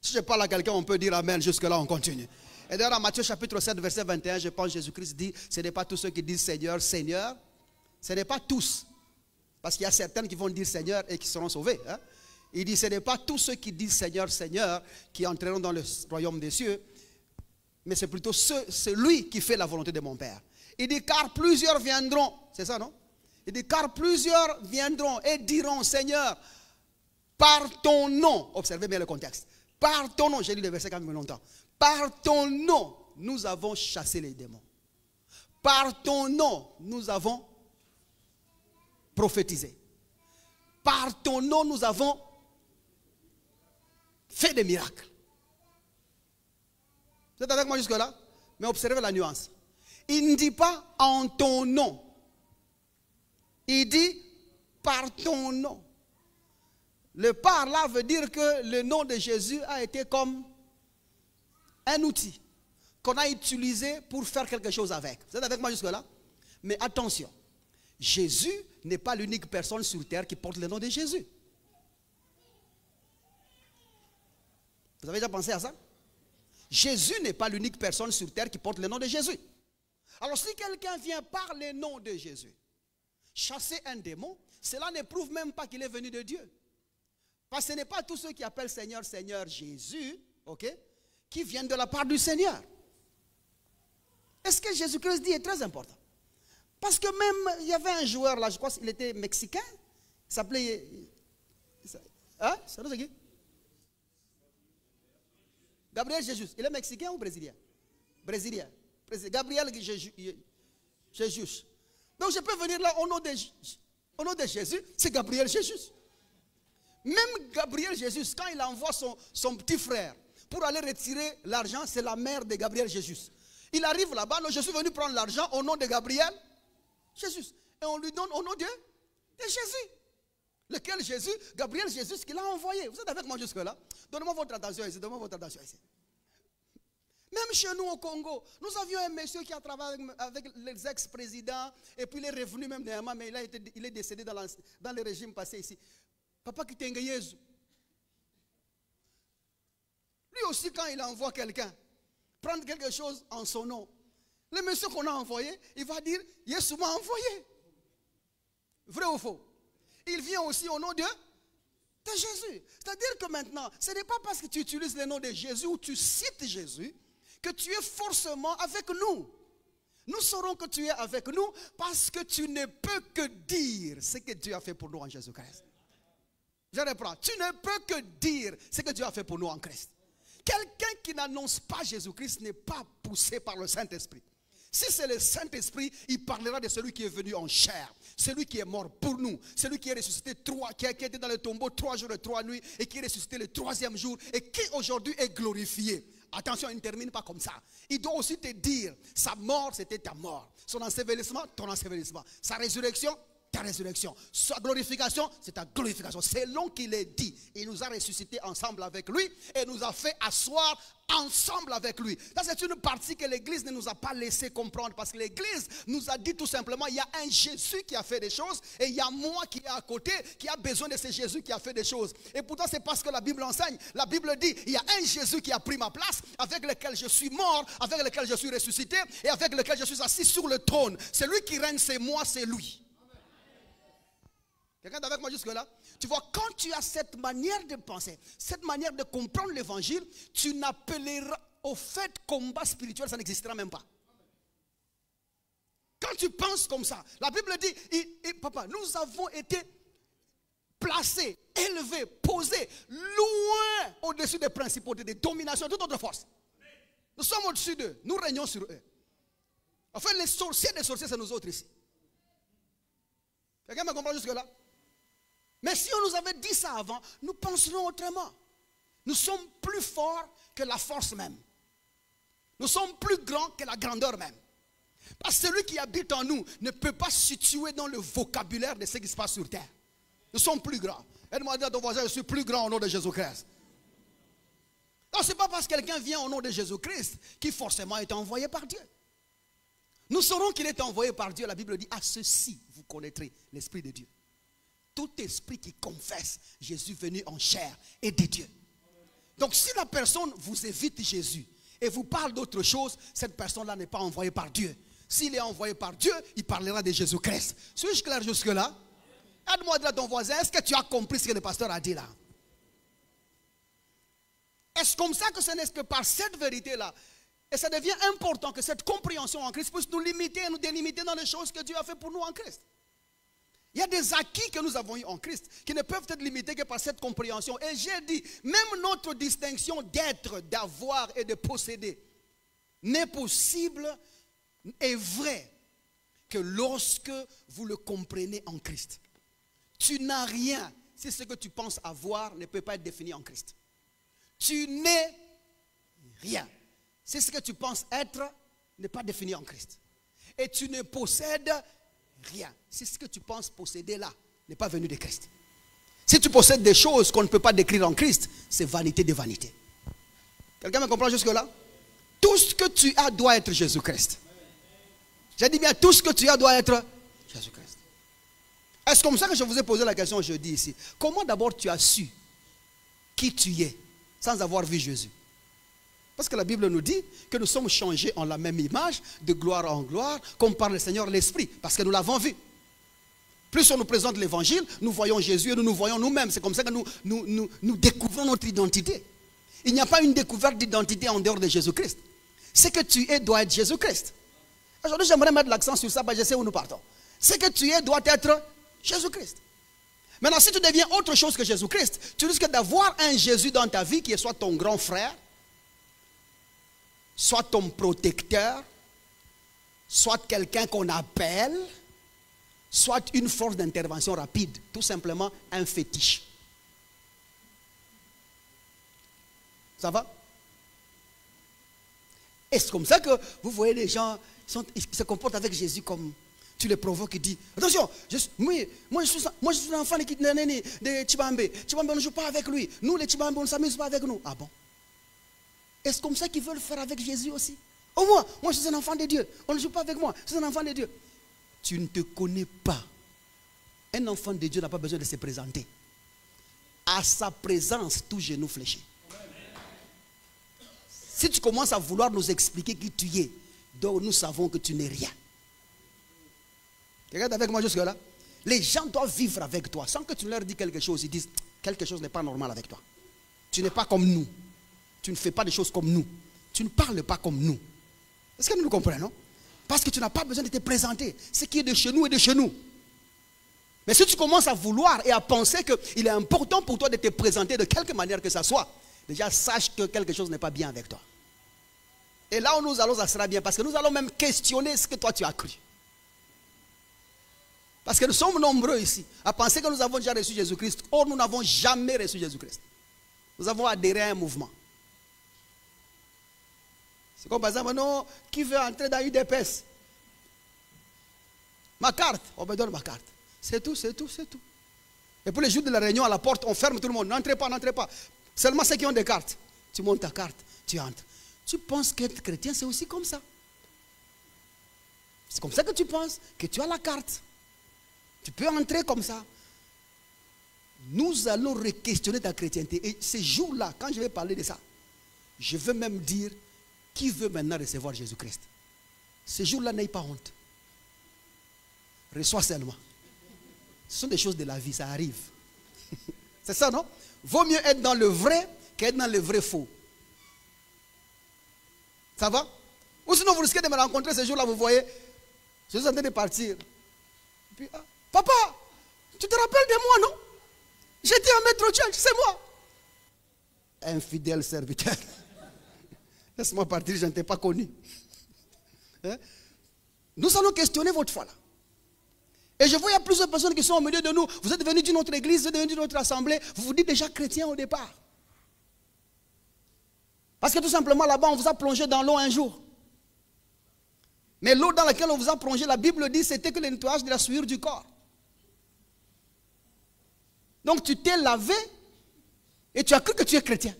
Si je parle à quelqu'un, on peut dire amen. Jusque-là, on continue. Et d'ailleurs, en Matthieu chapitre 7, verset 21, je pense Jésus-Christ dit, ce n'est pas tous ceux qui disent Seigneur, Seigneur. Ce n'est pas tous. Parce qu'il y a certains qui vont dire Seigneur et qui seront sauvés. Hein? Il dit, ce n'est pas tous ceux qui disent Seigneur, Seigneur, qui entreront dans le royaume des cieux. Mais c'est plutôt celui qui fait la volonté de mon Père. Il dit, car plusieurs viendront. C'est ça, non? Il dit, car plusieurs viendront et diront, Seigneur, par ton nom. Observez bien le contexte. Par ton nom. J'ai lu le verset quand même longtemps. Par ton nom, nous avons chassé les démons. Par ton nom, nous avons prophétisé. Par ton nom, nous avons fait des miracles. Vous êtes avec moi jusque-là? Mais observez la nuance. Il ne dit pas en ton nom. Il dit par ton nom. Le par là veut dire que le nom de Jésus a été comme un outil qu'on a utilisé pour faire quelque chose avec. Vous êtes avec moi jusque-là? Mais attention, Jésus n'est pas l'unique personne sur terre qui porte le nom de Jésus. Vous avez déjà pensé à ça? Jésus n'est pas l'unique personne sur terre qui porte le nom de Jésus. Alors si quelqu'un vient par le nom de Jésus chasser un démon, cela ne prouve même pas qu'il est venu de Dieu. Parce que ce n'est pas tous ceux qui appellent Seigneur, Seigneur Jésus, ok, qui viennent de la part du Seigneur. Et ce que Jésus-Christ dit est très important. Parce que même, il y avait un joueur là, je crois qu'il était mexicain, il s'appelait... Hein? C'est qui? Gabriel Jesus. Il est mexicain ou brésilien? Brésilien. Gabriel Jesus. Donc je peux venir là au nom de Jésus, c'est Gabriel Jesus. Même Gabriel Jesus, quand il envoie son petit frère pour aller retirer l'argent, c'est la mère de Gabriel Jesus. Il arrive là-bas, je suis venu prendre l'argent au nom de Gabriel Jesus. Et on lui donne au nom de Jésus. Lequel Jésus? Gabriel Jesus qui l'a envoyé. Vous êtes avec moi jusque-là? Donnez-moi votre attention ici. Donnez-moi votre attention ici. Même chez nous au Congo, nous avions un monsieur qui a travaillé avec les ex-présidents et puis il est revenu même dernièrement, mais il est décédé dans le régime passé ici. Papa Kitenge Yezu. Lui aussi, quand il envoie quelqu'un prendre quelque chose en son nom, le monsieur qu'on a envoyé, il va dire Yesu m'a envoyé. Vrai ou faux? Il vient aussi au nom de Jésus. C'est-à-dire que maintenant, ce n'est pas parce que tu utilises le nom de Jésus ou tu cites Jésus que tu es forcément avec nous. Nous saurons que tu es avec nous parce que tu ne peux que dire ce que Dieu a fait pour nous en Jésus-Christ. Je reprends. Tu ne peux que dire ce que Dieu a fait pour nous en Christ. Quelqu'un qui n'annonce pas Jésus-Christ n'est pas poussé par le Saint-Esprit. Si c'est le Saint-Esprit, il parlera de celui qui est venu en chair, celui qui est mort pour nous, celui qui est ressuscité qui a été dans le tombeau 3 jours et 3 nuits et qui est ressuscité le 3e jour et qui aujourd'hui est glorifié. Attention, il ne termine pas comme ça. Il doit aussi te dire, sa mort c'était ta mort, son ensevelissement, ton ensevelissement, sa résurrection, ta résurrection, sa glorification, c'est ta glorification. Selon qu'il est dit, il nous a ressuscités ensemble avec lui et nous a fait asseoir ensemble avec lui. Ça c'est une partie que l'Église ne nous a pas laissé comprendre parce que l'Église nous a dit tout simplement, il y a un Jésus qui a fait des choses et il y a moi qui est à côté qui a besoin de ce Jésus qui a fait des choses. Et pourtant c'est parce que la Bible enseigne, la Bible dit, il y a un Jésus qui a pris ma place, avec lequel je suis mort, avec lequel je suis ressuscité et avec lequel je suis assis sur le trône. Celui qui règne c'est moi, c'est lui. Quelqu'un est avec moi jusque-là? Tu vois, quand tu as cette manière de penser, cette manière de comprendre l'évangile, tu n'appelleras au fait combat spirituel, ça n'existera même pas. Quand tu penses comme ça, la Bible dit, papa, nous avons été placés, élevés, posés loin au-dessus des principautés, des dominations, de toute autre force. Nous sommes au-dessus d'eux, nous régnons sur eux. Enfin, les sorciers des sorciers, c'est nous autres ici. Quelqu'un me comprend jusque-là? Mais si on nous avait dit ça avant, nous penserions autrement. Nous sommes plus forts que la force même. Nous sommes plus grands que la grandeur même. Parce que celui qui habite en nous ne peut pas se situer dans le vocabulaire de ce qui se passe sur terre. Nous sommes plus grands. Aide-moi à dire à ton voisin, je suis plus grand au nom de Jésus-Christ. Non, ce n'est pas parce que quelqu'un vient au nom de Jésus-Christ qu'il forcément est envoyé par Dieu. Nous saurons qu'il est envoyé par Dieu. La Bible dit, à ceci vous connaîtrez l'Esprit de Dieu. Tout esprit qui confesse Jésus venu en chair est de Dieu. Donc si la personne vous évite Jésus et vous parle d'autre chose, cette personne-là n'est pas envoyée par Dieu. S'il est envoyé par Dieu, il parlera de Jésus-Christ. Suis-je clair jusque-là? Aide-moi à dire à ton voisin, est-ce que tu as compris ce que le pasteur a dit là? Est-ce comme ça que ce n'est que par cette vérité-là? Et ça devient important que cette compréhension en Christ puisse nous limiter et nous délimiter dans les choses que Dieu a fait pour nous en Christ. Il y a des acquis que nous avons eu en Christ qui ne peuvent être limités que par cette compréhension. Et j'ai dit, même notre distinction d'être, d'avoir et de posséder n'est possible et vrai que lorsque vous le comprenez en Christ. Tu n'as rien si ce que tu penses avoir ne peut pas être défini en Christ. Tu n'es rien si ce que tu penses être n'est pas défini en Christ. Et tu ne possèdes rien si ce que tu penses posséder là n'est pas venu de Christ. Si tu possèdes des choses qu'on ne peut pas décrire en Christ, c'est vanité de vanité. Quelqu'un me comprend jusque-là? Tout ce que tu as doit être Jésus-Christ. J'ai dit bien, tout ce que tu as doit être Jésus-Christ. Est-ce comme ça que je vous ai posé la question jeudi ici? Comment d'abord tu as su qui tu es sans avoir vu Jésus? Parce que la Bible nous dit que nous sommes changés en la même image, de gloire en gloire, comme par le Seigneur l'Esprit, parce que nous l'avons vu. Plus on nous présente l'évangile, nous voyons Jésus et nous nous voyons nous-mêmes. C'est comme ça que nous découvrons notre identité. Il n'y a pas une découverte d'identité en dehors de Jésus-Christ. Ce que tu es doit être Jésus-Christ. Aujourd'hui, j'aimerais mettre l'accent sur ça, parce que je sais où nous partons. Ce que tu es doit être Jésus-Christ. Maintenant, si tu deviens autre chose que Jésus-Christ, tu risques d'avoir un Jésus dans ta vie qui est soit ton grand frère, soit ton protecteur, soit quelqu'un qu'on appelle, soit une force d'intervention rapide, tout simplement un fétiche. Ça va? Et c'est comme ça que vous voyez les gens, ils se comportent avec Jésus comme tu les provoques et dis, attention, moi je suis un enfant de Chibambe. Chibambe, on ne joue pas avec lui. Nous les Chibambe, on ne s'amuse pas avec nous. Ah bon? Est-ce comme ça qu'ils veulent faire avec Jésus aussi? Oh moi je suis un enfant de Dieu. On ne joue pas avec moi. Je suis un enfant de Dieu. Tu ne te connais pas. Un enfant de Dieu n'a pas besoin de se présenter. À sa présence, tout genou fléchit. Si tu commences à vouloir nous expliquer qui tu es, donc nous savons que tu n'es rien. Regarde avec moi jusque-là. Les gens doivent vivre avec toi. Sans que tu leur dis quelque chose, ils disent quelque chose n'est pas normal avec toi. Tu n'es pas comme nous. Tu ne fais pas des choses comme nous. Tu ne parles pas comme nous. Est-ce que nous le comprenons? Parce que tu n'as pas besoin de te présenter. Ce qui est de chez nous est de chez nous. Mais si tu commences à vouloir et à penser qu'il est important pour toi de te présenter de quelque manière que ça soit, déjà sache que quelque chose n'est pas bien avec toi. Et là où nous allons, ça sera bien. Parce que nous allons même questionner ce que toi tu as cru. Parce que nous sommes nombreux ici à penser que nous avons déjà reçu Jésus-Christ. Or, nous n'avons jamais reçu Jésus-Christ. Nous avons adhéré à un mouvement. C'est comme par exemple, non, qui veut entrer dans UDPS? Ma carte, on me donne ma carte. C'est tout, c'est tout, c'est tout. Et pour les jours de la réunion à la porte, on ferme tout le monde. N'entrez pas, n'entrez pas. Seulement ceux qui ont des cartes. Tu montes ta carte, tu entres. Tu penses qu'être chrétien, c'est aussi comme ça. C'est comme ça que tu penses que tu as la carte. Tu peux entrer comme ça. Nous allons re-questionner ta chrétienté. Et ces jours-là, quand je vais parler de ça, je veux même dire qui veut maintenant recevoir Jésus-Christ. Ces jours-là, n'aie pas honte. Reçois seulement. Ce sont des choses de la vie, ça arrive. C'est ça, non? Vaut mieux être dans le vrai qu'être dans le vrai faux. Ça va? Ou sinon vous risquez de me rencontrer ce jour-là, vous voyez, je suis en train de partir. Et puis, ah, papa, tu te rappelles de moi, non? J'étais à Metro Church, c'est moi. Infidèle serviteur. Laisse-moi partir, je ne t'ai pas connu. Hein? Nous allons questionner votre foi là. Et je vois il y a plusieurs personnes qui sont au milieu de nous. Vous êtes venus d'une autre église, vous êtes venus d'une autre assemblée. Vous vous dites déjà chrétien au départ. Parce que tout simplement là-bas, on vous a plongé dans l'eau un jour. Mais l'eau dans laquelle on vous a plongé, la Bible dit, c'était que le nettoyage de la souillure du corps. Donc tu t'es lavé et tu as cru que tu es chrétien.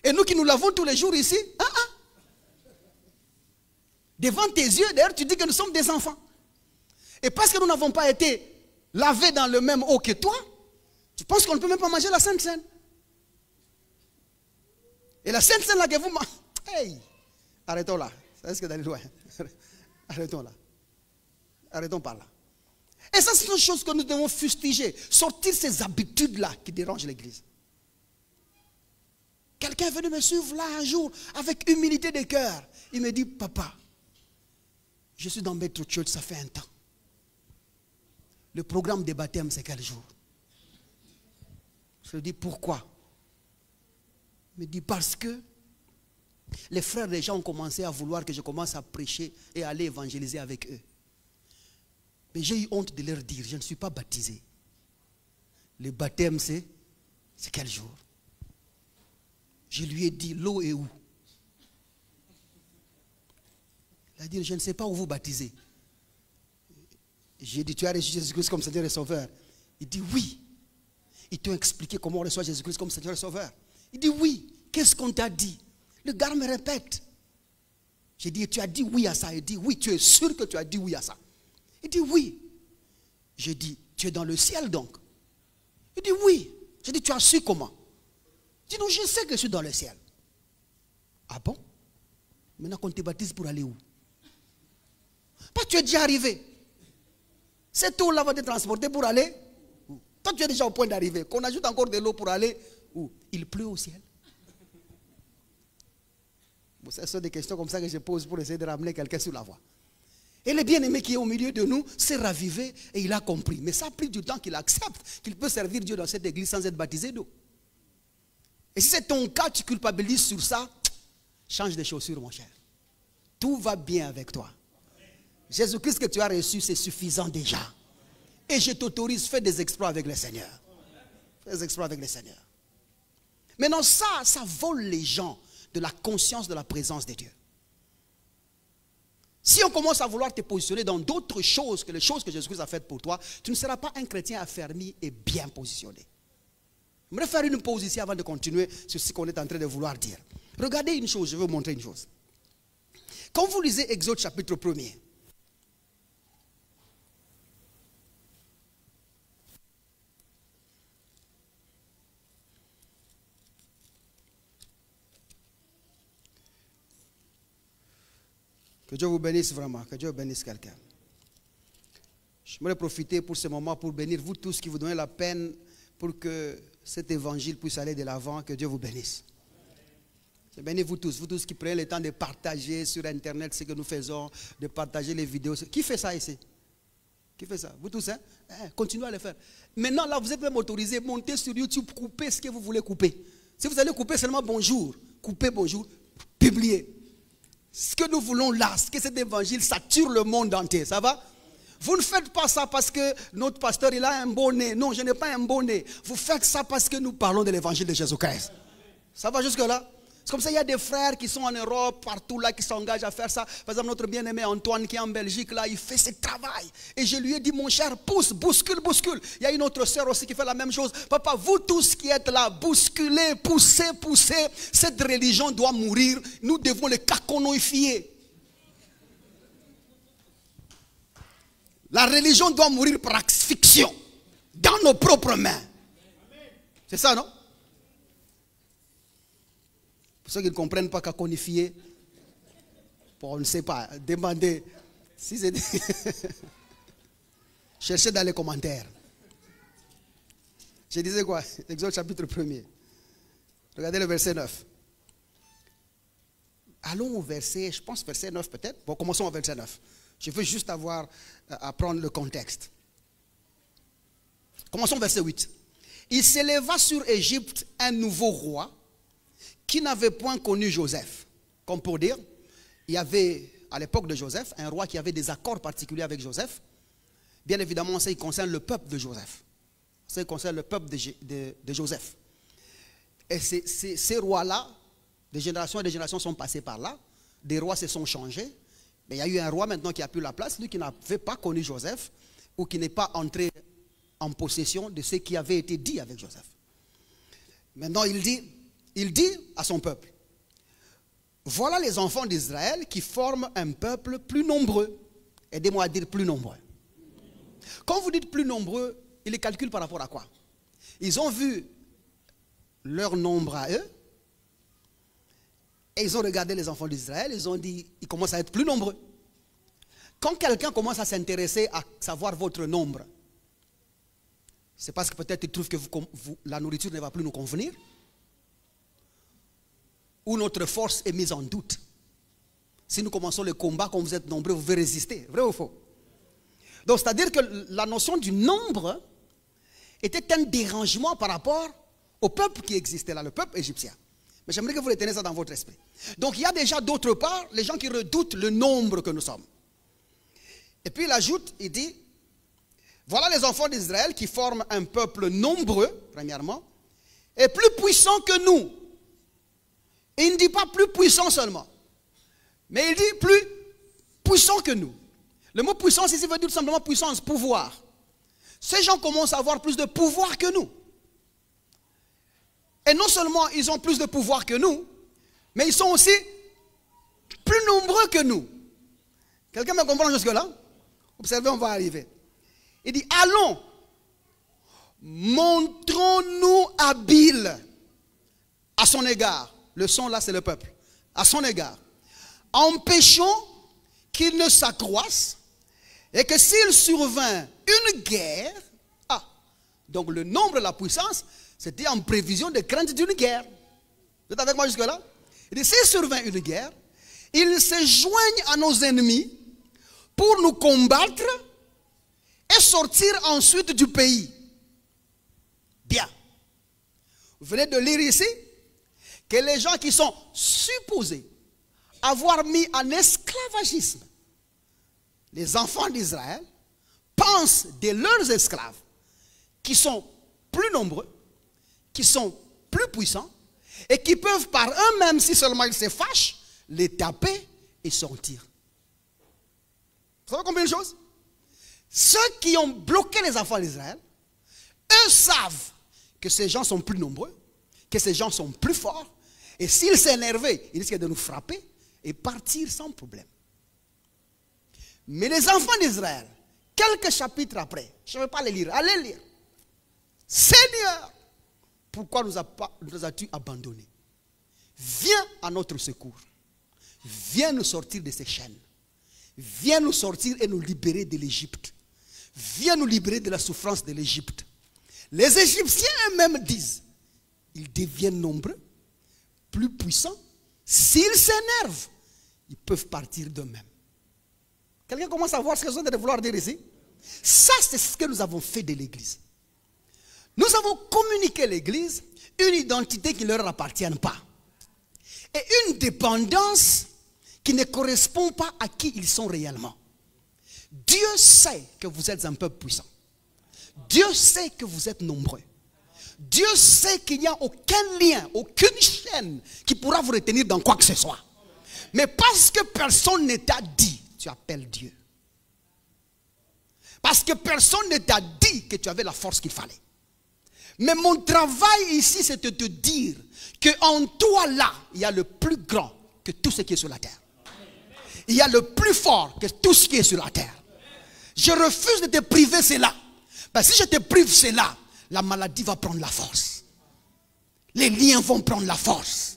Et nous qui nous lavons tous les jours ici, devant tes yeux, d'ailleurs, tu dis que nous sommes des enfants. Et parce que nous n'avons pas été lavés dans le même eau que toi, tu penses qu'on ne peut même pas manger la Sainte Seine. Et la Sainte Seine là que vous mangez. Hey! Arrêtons là. Ça risque d'aller loin. Arrêtons là. Arrêtons par là. Et ça, ce sont des choses que nous devons fustiger. Sortir ces habitudes-là qui dérangent l'église. Quelqu'un est venu me suivre là un jour avec humilité de cœur. Il me dit, papa, je suis dans Metro Church, ça fait un temps. Le programme des baptêmes, c'est quel jour? Je lui dis, pourquoi? Il me dit, parce que Les frères déjà ont commencé à vouloir que je commence à prêcher et à aller évangéliser avec eux. Mais j'ai eu honte de leur dire, je ne suis pas baptisé. Le baptême, c'est quel jour? Je lui ai dit, l'eau est où? Il a dit, je ne sais pas où vous baptisez. J'ai dit, tu as reçu Jésus-Christ comme Seigneur et Sauveur? Il dit, oui. Ils t'ont expliqué comment on reçoit Jésus-Christ comme Seigneur et Sauveur? Il dit, oui. Qu'est-ce qu'on t'a dit? Le gars me répète. J'ai dit, tu as dit oui à ça? Il dit, oui. Tu es sûr que tu as dit oui à ça? Il dit, oui. J'ai dit, tu es dans le ciel donc? Il dit, oui. J'ai dit, tu as su comment? Il dit, non, je sais que je suis dans le ciel. Ah bon? Maintenant qu'on te baptise pour aller où? Pas, tu es déjà arrivé. Cette eau-là va te transporter pour aller où? Toi, tu es déjà au point d'arriver. Qu'on ajoute encore de l'eau pour aller où? Il pleut au ciel. Bon, ce sont des questions comme ça que je pose pour essayer de ramener quelqu'un sur la voie. Et le bien-aimé qui est au milieu de nous s'est ravivé et il a compris. Mais ça a pris du temps qu'il accepte qu'il peut servir Dieu dans cette église sans être baptisé d'eau. Et si c'est ton cas, tu culpabilises sur ça, change de chaussures, mon cher. Tout va bien avec toi. Jésus-Christ que tu as reçu, c'est suffisant déjà. Et je t'autorise, fais des exploits avec le Seigneur. Fais des exploits avec le Seigneur. Maintenant, ça vole les gens de la conscience de la présence de Dieu. Si on commence à vouloir te positionner dans d'autres choses que les choses que Jésus-Christ a faites pour toi, tu ne seras pas un chrétien affermi et bien positionné. J'aimerais faire une pause ici avant de continuer sur ce qu'on est en train de vouloir dire. Regardez une chose, je vais vous montrer une chose. Quand vous lisez Exode chapitre 1er, que Dieu vous bénisse vraiment, que Dieu bénisse quelqu'un. J'aimerais profiter pour ce moment pour bénir vous tous qui vous donnez la peine pour que cet évangile puisse aller de l'avant, que Dieu vous bénisse. Je bénis vous tous qui prenez le temps de partager sur Internet ce que nous faisons, de partager les vidéos. Qui fait ça ici? Qui fait ça? Vous tous, hein? Continuez à le faire. Maintenant, là, vous êtes même autorisé, montez sur YouTube, coupez ce que vous voulez couper. Si vous allez couper seulement bonjour, coupez bonjour, publiez. Ce que nous voulons là, c'est que cet évangile sature le monde entier, ça va? Vous ne faites pas ça parce que notre pasteur il a un bon nez. Non, je n'ai pas un bon nez. Vous faites ça parce que nous parlons de l'évangile de Jésus-Christ. Ça va jusque là? C'est comme ça, il y a des frères qui sont en Europe, partout là, qui s'engagent à faire ça. Par exemple, notre bien-aimé Antoine qui est en Belgique, là, il fait ce travail. Et je lui ai dit, mon cher, pousse, bouscule, bouscule. Il y a une autre sœur aussi qui fait la même chose. Papa, vous tous qui êtes là, bousculez, poussez, poussez. Cette religion doit mourir. Nous devons le caconoifier. La religion doit mourir par asphyxion. Dans nos propres mains. C'est ça, non? Pour ceux qui ne comprennent pas caconifier, bon, on ne sait pas, demandez. Si c'est cherchez dans les commentaires. Je disais quoi? Exode chapitre 1er. Regardez le verset 9. Allons au verset, je pense verset 9 peut-être. Bon, commençons au verset 9. Je veux juste avoir à prendre le contexte. Commençons au verset 8. Il s'éleva sur Égypte un nouveau roi qui n'avait point connu Joseph. Comme pour dire, il y avait à l'époque de Joseph un roi qui avait des accords particuliers avec Joseph. Bien évidemment, ça concerne le peuple de Joseph. Ça concerne le peuple de Joseph. Et ces rois-là, des générations et des générations sont passés par là. Des rois se sont changés. Mais il y a eu un roi maintenant qui a pris la place, lui qui n'avait pas connu Joseph ou qui n'est pas entré en possession de ce qui avait été dit avec Joseph. Maintenant, il dit à son peuple, voilà les enfants d'Israël qui forment un peuple plus nombreux. Aidez-moi à dire plus nombreux. Quand vous dites plus nombreux, ils les calculent par rapport à quoi? Ils ont vu leur nombre à eux et ils ont regardé les enfants d'Israël, ils ont dit, ils commencent à être plus nombreux. Quand quelqu'un commence à s'intéresser à savoir votre nombre, c'est parce que peut-être il trouve que la nourriture ne va plus nous convenir, ou notre force est mise en doute. Si nous commençons le combat, quand vous êtes nombreux, vous pouvez résister. Vrai ou faux? Donc, c'est-à-dire que la notion du nombre était un dérangement par rapport au peuple qui existait là, le peuple égyptien. Mais j'aimerais que vous retenez ça dans votre esprit. Donc il y a déjà d'autre part les gens qui redoutent le nombre que nous sommes. Et puis il ajoute, il dit, voilà les enfants d'Israël qui forment un peuple nombreux, premièrement, et plus puissant que nous. Et il ne dit pas plus puissant seulement, mais il dit plus puissant que nous. Le mot puissance ici veut dire tout simplement puissance, pouvoir. Ces gens commencent à avoir plus de pouvoir que nous. Et non seulement ils ont plus de pouvoir que nous, mais ils sont aussi plus nombreux que nous. Quelqu'un me comprend jusque-là? Observez, on va arriver. Il dit, allons, montrons-nous habiles à son égard. Le son là, c'est le peuple. À son égard. Empêchons qu'il ne s'accroisse et que s'il survint une guerre, donc le nombre et la puissance, c'était en prévision de crainte d'une guerre. Vous êtes avec moi jusque-là? Il dit, s'il survint une guerre, ils se joignent à nos ennemis pour nous combattre et sortir ensuite du pays. Bien. Vous venez de lire ici que les gens qui sont supposés avoir mis en esclavagisme les enfants d'Israël pensent de leurs esclaves qui sont plus nombreux, qui sont plus puissants et qui peuvent par eux-mêmes, si seulement ils se fâchent, les taper et sortir. Vous savez combien de choses? Ceux qui ont bloqué les enfants d'Israël, eux savent que ces gens sont plus nombreux, que ces gens sont plus forts, et s'ils s'énervaient, ils risquent de nous frapper et partir sans problème. Mais les enfants d'Israël, quelques chapitres après, je ne vais pas les lire, allez lire. Seigneur, pourquoi nous as-tu abandonnés? Viens à notre secours. Viens nous sortir de ces chaînes. Viens nous sortir et nous libérer de l'Égypte. Viens nous libérer de la souffrance de l'Égypte. Les Égyptiens eux-mêmes disent, ils deviennent nombreux, plus puissants. S'ils s'énervent, ils peuvent partir d'eux-mêmes. Quelqu'un commence à voir ce que je suis en train de vouloir dire ici? Ça, c'est ce que nous avons fait de l'Église. Nous avons communiqué à l'Église une identité qui ne leur appartient pas. Et une dépendance qui ne correspond pas à qui ils sont réellement. Dieu sait que vous êtes un peuple puissant. Dieu sait que vous êtes nombreux. Dieu sait qu'il n'y a aucun lien, aucune chaîne qui pourra vous retenir dans quoi que ce soit. Mais parce que personne ne t'a dit, tu appelles Dieu. Parce que personne ne t'a dit que tu avais la force qu'il fallait. Mais mon travail ici, c'est de te dire qu'en toi là, il y a le plus grand que tout ce qui est sur la terre. Il y a le plus fort que tout ce qui est sur la terre. Je refuse de te priver cela. Parce que si je te prive cela, la maladie va prendre la force. Les liens vont prendre la force.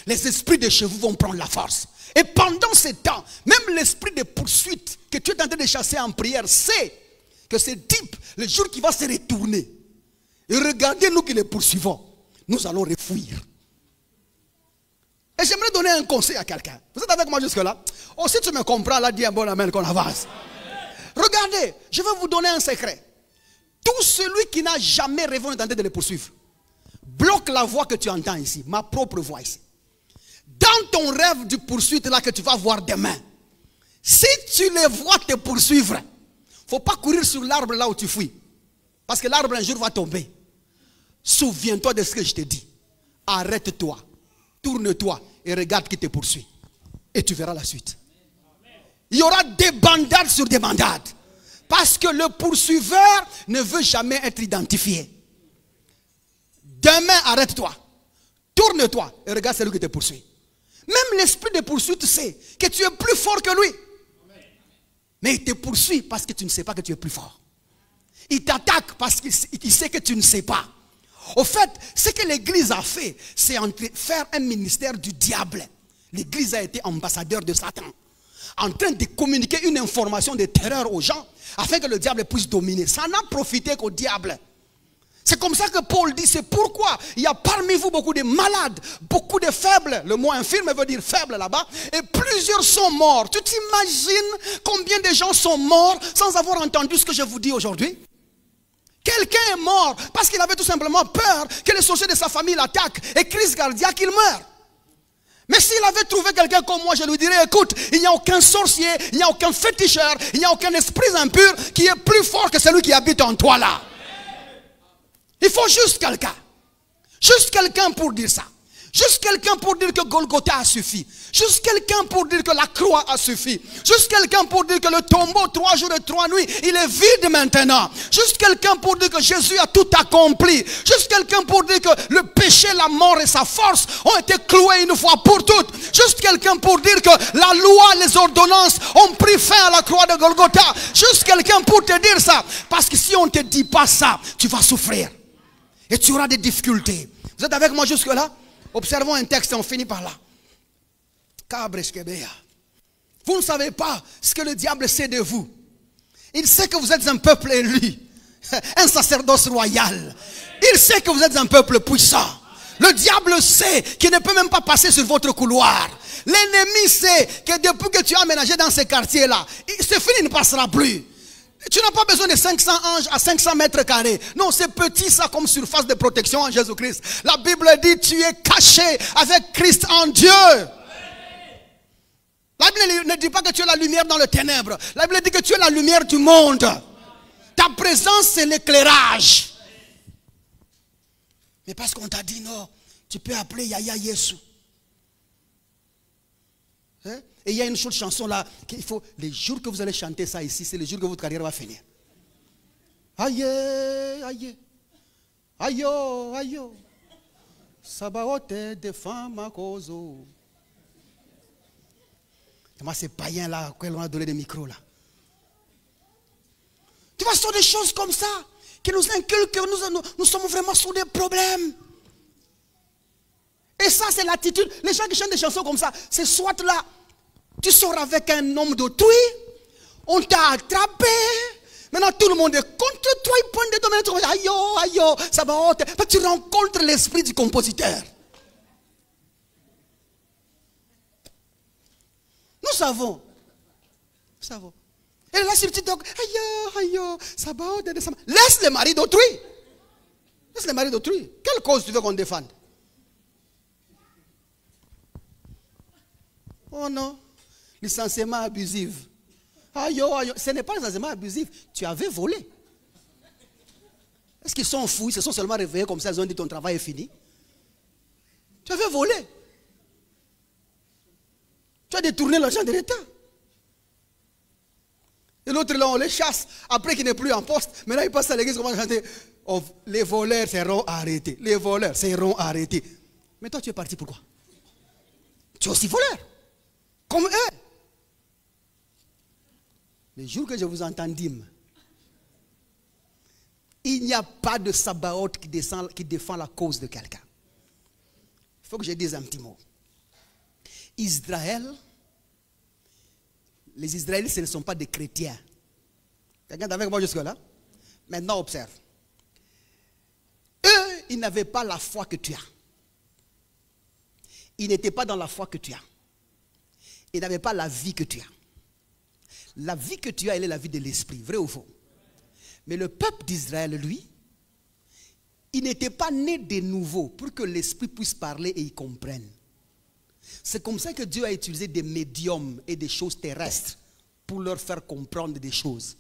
Les esprits de chez vous vont prendre la force. Et pendant ce temps, même l'esprit de poursuite que tu es en train de chasser en prière sait que ce type, le jour qui va se retourner, et regardez nous qui les poursuivons, nous allons refuir. Et j'aimerais donner un conseil à quelqu'un. Vous êtes avec moi jusque-là? Oh, si tu me comprends, là, dis un bon amen qu'on avance. Regardez, je vais vous donner un secret. Tout celui qui n'a jamais rêvé de tenter de les poursuivre, bloque la voix que tu entends ici, ma propre voix ici. Dans ton rêve de poursuite là que tu vas voir demain, si tu les vois te poursuivre, il ne faut pas courir sur l'arbre là où tu fuis. Parce que l'arbre un jour va tomber. Souviens-toi de ce que je te dis. Arrête-toi, tourne-toi et regarde qui te poursuit. Et tu verras la suite. Il y aura des bandades sur des bandades. Parce que le poursuiveur ne veut jamais être identifié. Demain, arrête-toi. Tourne-toi et regarde celui qui te poursuit. Même l'esprit de poursuite sait que tu es plus fort que lui. Mais il te poursuit parce que tu ne sais pas que tu es plus fort. Il t'attaque parce qu'il sait que tu ne sais pas. Au fait, ce que l'Église a fait, c'est faire un ministère du diable. L'Église a été ambassadeur de Satan, en train de communiquer une information de terreur aux gens, afin que le diable puisse dominer. Ça n'a profité qu'au diable. C'est comme ça que Paul dit, c'est pourquoi il y a parmi vous beaucoup de malades, beaucoup de faibles. Le mot infirme veut dire faible là-bas. Et plusieurs sont morts. Tu t'imagines combien de gens sont morts sans avoir entendu ce que je vous dis aujourd'hui? Quelqu'un est mort parce qu'il avait tout simplement peur que les sorciers de sa famille l'attaquent et crise cardiaque, il meurt. Mais s'il avait trouvé quelqu'un comme moi, je lui dirais, écoute, il n'y a aucun sorcier, il n'y a aucun féticheur, il n'y a aucun esprit impur qui est plus fort que celui qui habite en toi là. Il faut juste quelqu'un. Juste quelqu'un pour dire ça. Juste quelqu'un pour dire que Golgotha a suffi. Juste quelqu'un pour dire que la croix a suffi. Juste quelqu'un pour dire que le tombeau 3 jours et 3 nuits, il est vide maintenant. Juste quelqu'un pour dire que Jésus a tout accompli. Juste quelqu'un pour dire que le péché, la mort et sa force ont été cloués une fois pour toutes. Juste quelqu'un pour dire que la loi, les ordonnances ont pris fin à la croix de Golgotha. Juste quelqu'un pour te dire ça. Parce que si on ne te dit pas ça, tu vas souffrir. Et tu auras des difficultés. Vous êtes avec moi jusque là? Observons un texte et on finit par là. Vous ne savez pas ce que le diable sait de vous. Il sait que vous êtes un peuple élu, un sacerdoce royal. Il sait que vous êtes un peuple puissant. Le diable sait qu'il ne peut même pas passer sur votre couloir. L'ennemi sait que depuis que tu as aménagé dans ces quartiers-là, c'est fini, il ne passera plus. Tu n'as pas besoin de 500 anges à 500 mètres carrés. Non, c'est petit ça comme surface de protection en Jésus-Christ. La Bible dit tu es caché avec Christ en Dieu. La Bible ne dit pas que tu es la lumière dans le ténèbre. La Bible dit que tu es la lumière du monde. Ta présence c'est l'éclairage. Mais parce qu'on t'a dit non, tu peux appeler Yaya Yesu. Hein? Et il y a une chose chanson là, qu'il faut, les jours que vous allez chanter ça ici, c'est les jours que votre carrière va finir. Aïe, aïe, aïe, aïe, Sabaote défend ma cause. Moi ces païens là, auxquels on a donné des micros là. Tu vois, ce sont des choses comme ça, qui nous inculquent que nous sommes vraiment sur des problèmes. Et ça c'est l'attitude, les gens qui chantent des chansons comme ça, c'est soit là, tu sors avec un homme d'autrui, on t'a attrapé, maintenant tout le monde est contre toi, il pointe des domaines, aïe, aïe, ça va, tu rencontres l'esprit du compositeur. Nous savons. Et là, sur TikTok, aïe, ça va, laisse les maris d'autrui. Laisse les maris d'autrui. Quelle cause tu veux qu'on défende? Oh non. Licenciement abusif. Aïe, aïe, ce n'est pas licenciement abusif. Tu avais volé. Est-ce qu'ils sont fous? Ils se sont seulement réveillés comme ça, ils ont dit ton travail est fini. Tu avais volé. Tu as détourné l'argent de l'État. Et l'autre là, on les chasse. Après qu'il n'est plus en poste. Maintenant, il passe à l'église, commence à chanter. Oh, les voleurs seront arrêtés. Les voleurs seront arrêtés. Mais toi, tu es parti pourquoi? Tu es aussi voleur. Comme eux. Les jours que je vous entends dire, il n'y a pas de Sabaoth qui défend la cause de quelqu'un. Il faut que je dise un petit mot. Israël, les Israélites, ce ne sont pas des chrétiens. Quelqu'un est avec moi jusque-là? Maintenant, observe. Eux, ils n'avaient pas la foi que tu as. Ils n'étaient pas dans la foi que tu as. Ils n'avaient pas la vie que tu as. La vie que tu as, elle est la vie de l'esprit, vrai ou faux? Mais le peuple d'Israël, lui, il n'était pas né de nouveau pour que l'esprit puisse parler et il comprenne. C'est comme ça que Dieu a utilisé des médiums et des choses terrestres pour leur faire comprendre des choses.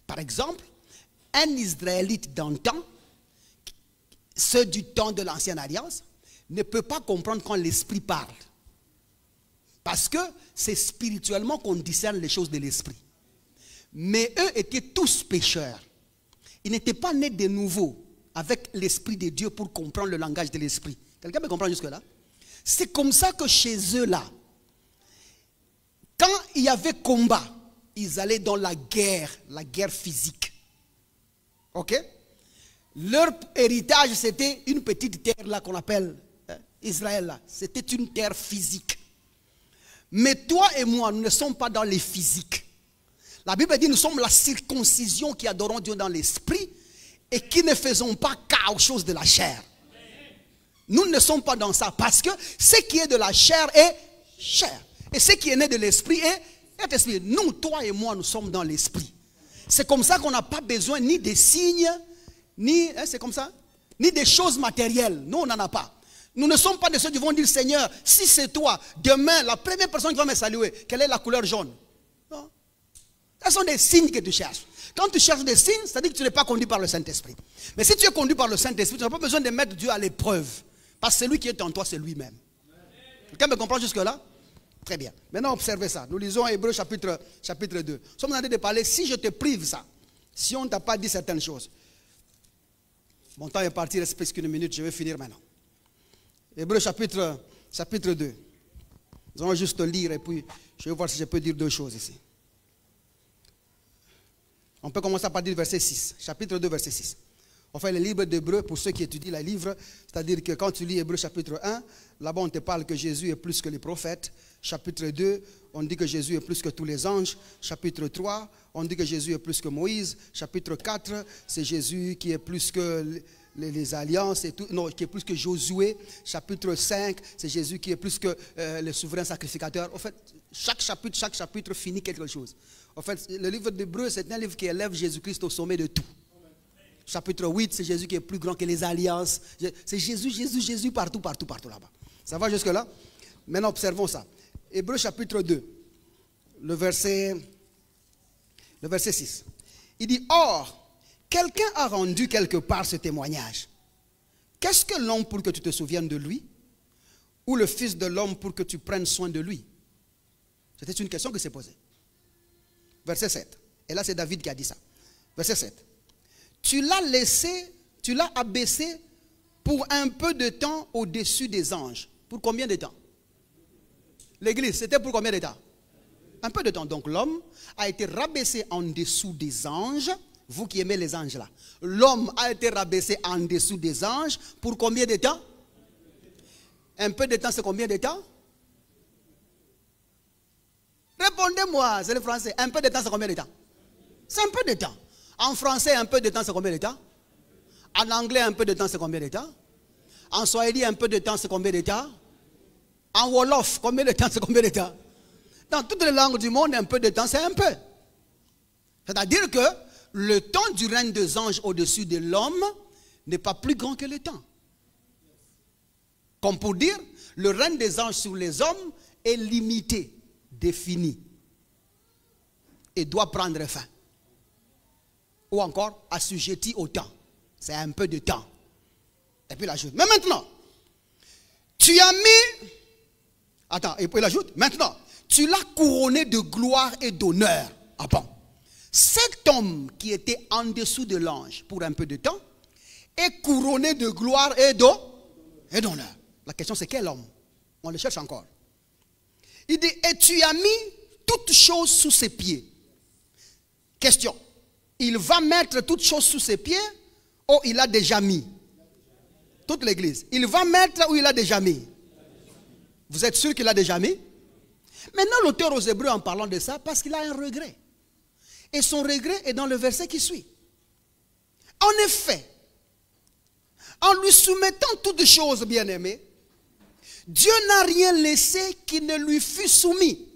Par exemple, un Israélite d'antan, ceux du temps de l'ancienne alliance, ne peut pas comprendre quand l'esprit parle. Parce que c'est spirituellement qu'on discerne les choses de l'esprit. Mais eux étaient tous pécheurs. Ils n'étaient pas nés de nouveau avec l'esprit de Dieu pour comprendre le langage de l'esprit. Quelqu'un me comprend jusque-là? C'est comme ça que chez eux là, quand il y avait combat, ils allaient dans la guerre physique. Ok? Leur héritage, c'était une petite terre là qu'on appelle Israël là. C'était une terre physique. Mais toi et moi, nous ne sommes pas dans les physiques. La Bible dit, nous sommes la circoncision qui adorons Dieu dans l'esprit et qui ne faisons pas cas aux choses de la chair. Nous ne sommes pas dans ça parce que ce qui est de la chair est chair. Et ce qui est né de l'esprit est esprit. Nous, toi et moi, nous sommes dans l'esprit. C'est comme ça qu'on n'a pas besoin ni des signes, ni, c'est comme ça, ni des choses matérielles. Nous, on n'en a pas. Nous ne sommes pas de ceux qui vont dire, Seigneur, si c'est toi, demain, la première personne qui va me saluer, quelle est la couleur jaune? Non. Ce sont des signes que tu cherches. Quand tu cherches des signes, c'est-à-dire que tu n'es pas conduit par le Saint-Esprit. Mais si tu es conduit par le Saint-Esprit, tu n'as pas besoin de mettre Dieu à l'épreuve. Parce que celui qui est en toi, c'est lui-même. Quelqu'un me comprend jusque-là? Très bien. Maintenant, observez ça. Nous lisons Hébreux chapitre 2. Nous sommes en train de parler, si je te prive ça, si on ne t'a pas dit certaines choses. Mon temps est parti, il reste presque une minute, je vais finir maintenant. Hébreux chapitre 2. Nous allons juste lire et puis je vais voir si je peux dire deux choses ici. On peut commencer par dire verset 6. Chapitre 2, verset 6. On fait le livre d'Hébreux pour ceux qui étudient les livres. C'est-à-dire que quand tu lis Hébreux chapitre 1, là-bas on te parle que Jésus est plus que les prophètes. Chapitre 2, on dit que Jésus est plus que tous les anges. Chapitre 3, on dit que Jésus est plus que Moïse. Chapitre 4, c'est Jésus qui est plus que les alliances et tout, non, qui est plus que Josué. Chapitre 5, c'est Jésus qui est plus que le souverain sacrificateur. En fait, chaque chapitre finit quelque chose. En fait, le livre d'Hébreux, c'est un livre qui élève Jésus-Christ au sommet de tout. Chapitre 8, c'est Jésus qui est plus grand que les alliances. C'est Jésus partout là-bas. Ça va jusque-là? Maintenant, observons ça. Hébreux chapitre 2, le verset 6. Il dit, or, quelqu'un a rendu quelque part ce témoignage. Qu'est-ce que l'homme pour que tu te souviennes de lui? Ou le fils de l'homme pour que tu prennes soin de lui? C'était une question qui s'est posée. Verset 7. Et là, c'est David qui a dit ça. Verset 7. Tu l'as abaissé pour un peu de temps au-dessus des anges. Pour combien de temps? L'église, c'était pour combien de temps? Un peu de temps. Donc l'homme a été rabaissé en dessous des anges. Vous qui aimez les anges là. L'homme a été rabaissé en dessous des anges. Pour combien de temps? Un peu de temps, c'est combien de temps? Répondez-moi, c'est le français. Un peu de temps, c'est combien de temps? C'est un peu de temps. En français, un peu de temps, c'est combien de temps? En anglais, un peu de temps, c'est combien de temps? En swahili, un peu de temps, c'est combien de temps? En wolof, combien de temps, c'est combien de temps? Dans toutes les langues du monde, un peu de temps, c'est un peu. C'est-à-dire que le temps du règne des anges au-dessus de l'homme n'est pas plus grand que le temps. Comme pour dire, le règne des anges sur les hommes est limité, défini, et doit prendre fin. Ou encore assujetti au temps. C'est un peu de temps. Et puis il ajoute. Mais maintenant, tu as mis... Attends, et puis il ajoute. Maintenant, tu l'as couronné de gloire et d'honneur. Ah bon? Cet homme qui était en dessous de l'ange pour un peu de temps est couronné de gloire et d'honneur. La question c'est quel homme? On le cherche encore. Il dit, et tu as mis toutes choses sous ses pieds. Question. Il va mettre toutes choses sous ses pieds ou il a déjà mis? Toute l'église. Il va mettre ou il a déjà mis? Vous êtes sûr qu'il a déjà mis? Maintenant l'auteur aux Hébreux en parlant de ça parce qu'il a un regret. Et son regret est dans le verset qui suit. En effet, en lui soumettant toutes choses, bien-aimées, Dieu n'a rien laissé qui ne lui fût soumis.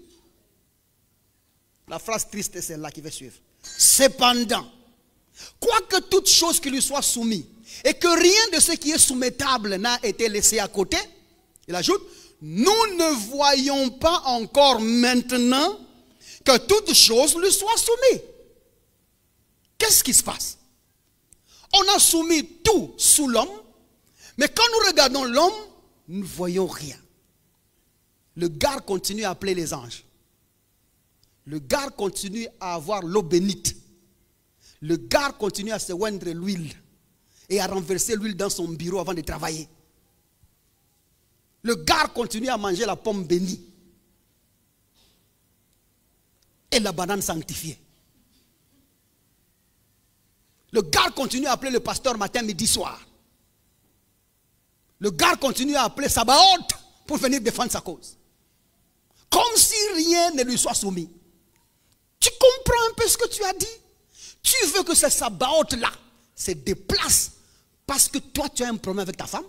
La phrase triste est celle-là qui va suivre. Cependant, quoique toute chose qui lui soit soumise, et que rien de ce qui est soumettable n'a été laissé à côté, il ajoute, nous ne voyons pas encore maintenant que toute chose lui soit soumise. Qu'est-ce qui se passe? On a soumis tout sous l'homme, mais quand nous regardons l'homme, nous ne voyons rien. Le garde continue à appeler les anges. Le garde continue à avoir l'eau bénite. Le garde continue à se oindre l'huile et à renverser l'huile dans son bureau avant de travailler. Le garde continue à manger la pomme bénie et la banane sanctifiée. Le garde continue à appeler le pasteur matin, midi, soir. Le garde continue à appeler Sabaoth pour venir défendre sa cause. Comme si rien ne lui soit soumis. Tu comprends un peu ce que tu as dit? Tu veux que ce Sabaoth-là se déplace parce que toi tu as un problème avec ta femme?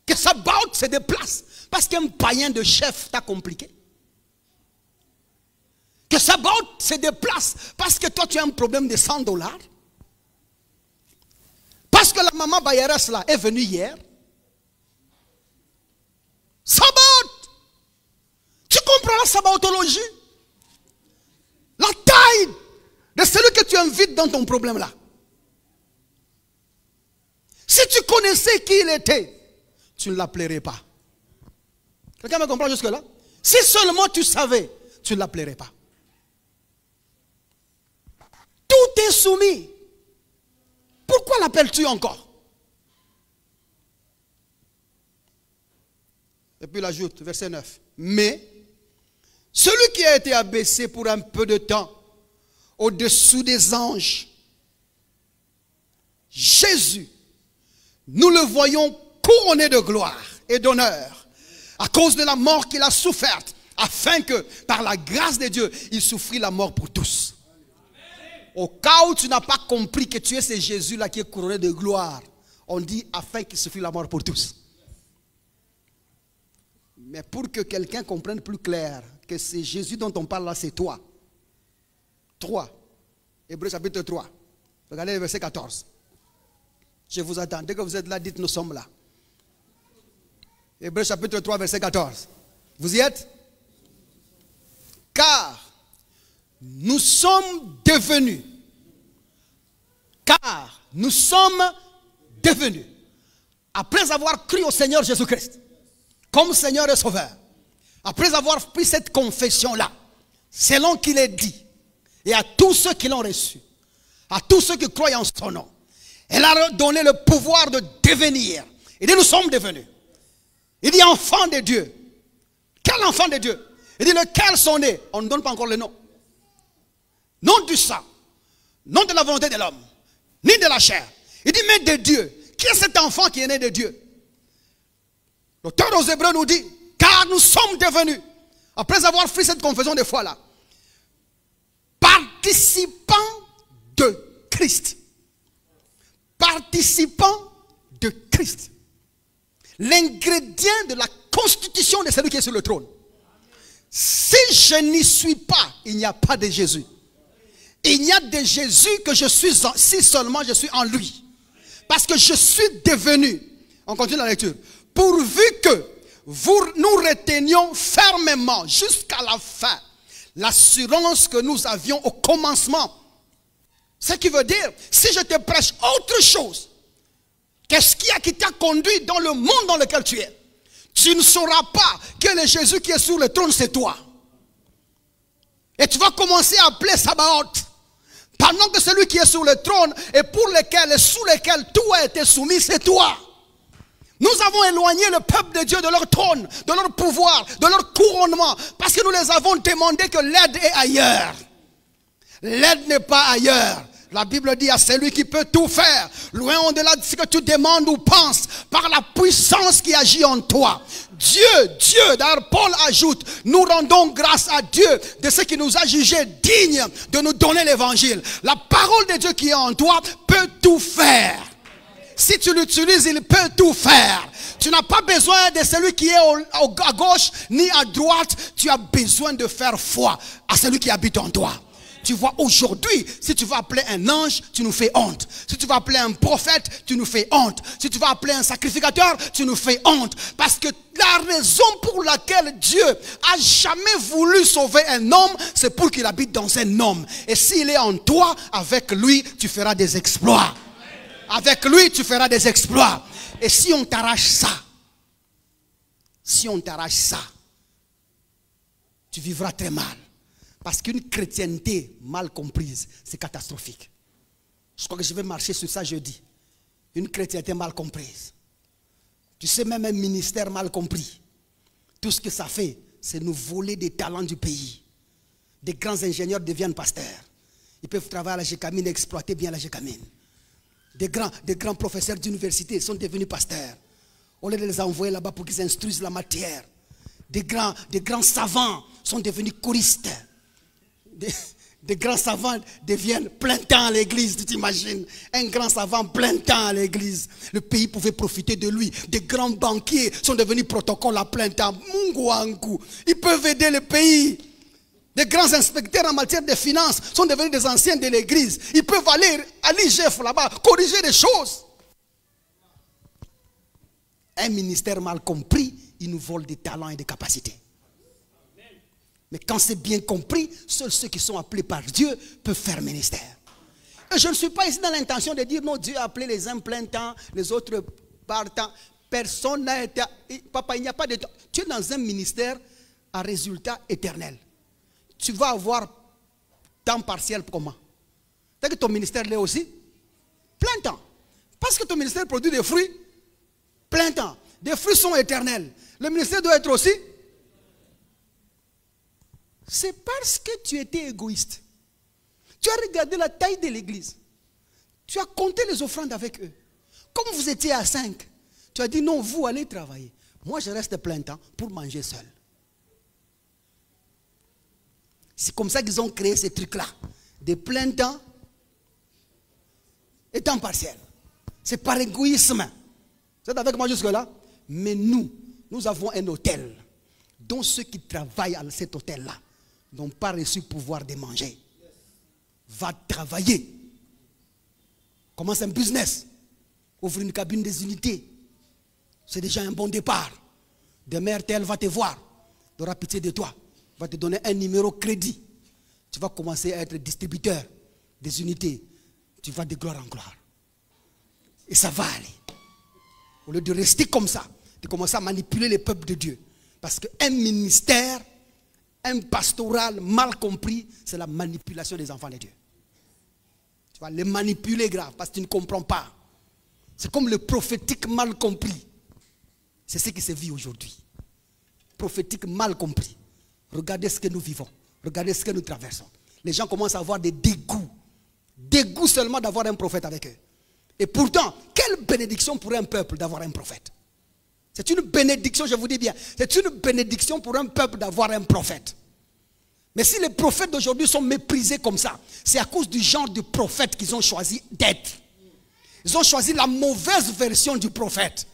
Que Sabaoth se déplace parce qu'un païen de chef t'a compliqué? Que Sabaoth se déplace parce que toi tu as un problème de $100? Parce que la maman Bayeres là est venue hier, sabbat. Tu comprends la sabbatologie? La taille de celui que tu invites dans ton problème là. Si tu connaissais qui il était, tu ne l'appellerais pas. Quelqu'un me comprend jusque là? Si seulement tu savais, tu ne l'appellerais pas. Tout est soumis. Pourquoi l'appelles-tu encore? Et puis il ajoute, verset 9. Mais, celui qui a été abaissé pour un peu de temps, au-dessous des anges, Jésus, nous le voyons couronné de gloire et d'honneur, à cause de la mort qu'il a soufferte, afin que, par la grâce de Dieu, il souffrit la mort pour tous. Au cas où tu n'as pas compris que tu es ce Jésus-là qui est couronné de gloire, on dit afin qu'il souffrit la mort pour tous. Mais pour que quelqu'un comprenne plus clair que c'est Jésus dont on parle là, c'est toi. 3. Hébreux chapitre 3. Regardez le verset 14. Je vous attends. Dès que vous êtes là, dites nous sommes là. Hébreux chapitre 3, verset 14. Vous y êtes? Car nous sommes devenus, après avoir cru au Seigneur Jésus-Christ, comme Seigneur et Sauveur, après avoir pris cette confession-là, selon qu'il est dit, et à tous ceux qui l'ont reçu, à tous ceux qui croient en son nom, elle a donné le pouvoir de devenir. Il dit, nous sommes devenus. Il dit, enfants de Dieu. Quel enfant de Dieu? Il dit, lequel sont nés? On ne donne pas encore le nom. Non du sang, non de la volonté de l'homme, ni de la chair. Il dit, mais de Dieu. Qui est cet enfant qui est né de Dieu? L'auteur aux Hébreux nous dit, car nous sommes devenus, après avoir fait cette confession de foi là, participants de Christ. Participants de Christ. L'ingrédient de la constitution de celui qui est sur le trône. Si je n'y suis pas, il n'y a pas de Jésus. Il n'y a de Jésus que je suis si seulement je suis en lui. Parce que je suis devenu, on continue la lecture, pourvu que nous retenions fermement jusqu'à la fin l'assurance que nous avions au commencement. Ce qui veut dire, si je te prêche autre chose, qu'est-ce qui t'a conduit dans le monde dans lequel tu es? Tu ne sauras pas que le Jésus qui est sur le trône, c'est toi. Et tu vas commencer à appeler Sabaoth. Pendant que celui qui est sur le trône et pour lequel et sous lequel tout a été soumis, c'est toi. Nous avons éloigné le peuple de Dieu de leur trône, de leur pouvoir, de leur couronnement, parce que nous les avons demandé que l'aide est ailleurs. L'aide n'est pas ailleurs. La Bible dit à celui qui peut tout faire, loin au-delà de ce que tu demandes ou penses, par la puissance qui agit en toi. Dieu, d'ailleurs Paul ajoute, nous rendons grâce à Dieu de ce qui nous a jugés dignes de nous donner l'évangile. La parole de Dieu qui est en toi peut tout faire. Si tu l'utilises, il peut tout faire. Tu n'as pas besoin de celui qui est à gauche ni à droite. Tu as besoin de faire foi à celui qui habite en toi. Tu vois, aujourd'hui, si tu vas appeler un ange, tu nous fais honte. Si tu vas appeler un prophète, tu nous fais honte. Si tu vas appeler un sacrificateur, tu nous fais honte. Parce que la raison pour laquelle Dieu a jamais voulu sauver un homme, c'est pour qu'il habite dans un homme. Et s'il est en toi, avec lui, tu feras des exploits. Avec lui, tu feras des exploits. Et si on t'arrache ça, tu vivras très mal. Parce qu'une chrétienté mal comprise, c'est catastrophique. Je crois que je vais marcher sur ça jeudi. Une chrétienté mal comprise. Tu sais, même un ministère mal compris. Tout ce que ça fait, c'est nous voler des talents du pays. Des grands ingénieurs deviennent pasteurs. Ils peuvent travailler à la Gécamine et exploiter bien la Gécamine. Des grands professeurs d'université sont devenus pasteurs. On les a envoyés là-bas pour qu'ils instruisent la matière. Des grands savants sont devenus choristes. Des grands savants deviennent plein temps à l'église, tu t'imagines? Un grand savant plein temps à l'église. Le pays pouvait profiter de lui. Des grands banquiers sont devenus protocoles à plein temps. Mungu. Ils peuvent aider le pays. Des grands inspecteurs en matière de finances sont devenus des anciens de l'église. Ils peuvent aller à l'IGF là-bas, corriger des choses. Un ministère mal compris, il nous vole des talents et des capacités. Mais quand c'est bien compris, seuls ceux qui sont appelés par Dieu peuvent faire ministère. Et je ne suis pas ici dans l'intention de dire non, Dieu a appelé les uns plein temps, les autres par temps. Personne n'a été... Papa, il n'y a pas de temps. Tu es dans un ministère à résultat éternel. Tu vas avoir temps partiel comment? C'est que ton ministère l'est aussi plein temps. Parce que ton ministère produit des fruits plein temps. Des fruits sont éternels. Le ministère doit être aussi. C'est parce que tu étais égoïste. Tu as regardé la taille de l'église. Tu as compté les offrandes avec eux. Comme vous étiez à 5, tu as dit non, vous allez travailler. Moi, je reste plein temps pour manger seul. C'est comme ça qu'ils ont créé ces trucs-là. Des plein temps et temps partiel. C'est par égoïsme. Vous êtes avec moi jusque-là? Mais nous avons un hôtel dont ceux qui travaillent à cet hôtel-là n'ont pas reçu le pouvoir de manger. Va travailler. Commence un business. Ouvre une cabine des unités. C'est déjà un bon départ. Demain, RTL va te voir. Il aura pitié de toi. Va te donner un numéro crédit. Tu vas commencer à être distributeur des unités. Tu vas de gloire en gloire. Et ça va aller. Au lieu de rester comme ça, de commencer à manipuler les peuples de Dieu. Parce qu'un ministère, un pastoral mal compris, c'est la manipulation des enfants de Dieu. Tu vas les manipuler grave parce que tu ne comprends pas. C'est comme le prophétique mal compris. C'est ce qui se vit aujourd'hui. Prophétique mal compris. Regardez ce que nous vivons. Regardez ce que nous traversons. Les gens commencent à avoir des dégoûts. Dégoût seulement d'avoir un prophète avec eux. Et pourtant, quelle bénédiction pour un peuple d'avoir un prophète. C'est une bénédiction, je vous dis bien. C'est une bénédiction pour un peuple d'avoir un prophète. Mais si les prophètes d'aujourd'hui sont méprisés comme ça, c'est à cause du genre de prophète qu'ils ont choisi d'être. Ils ont choisi la mauvaise version du prophète.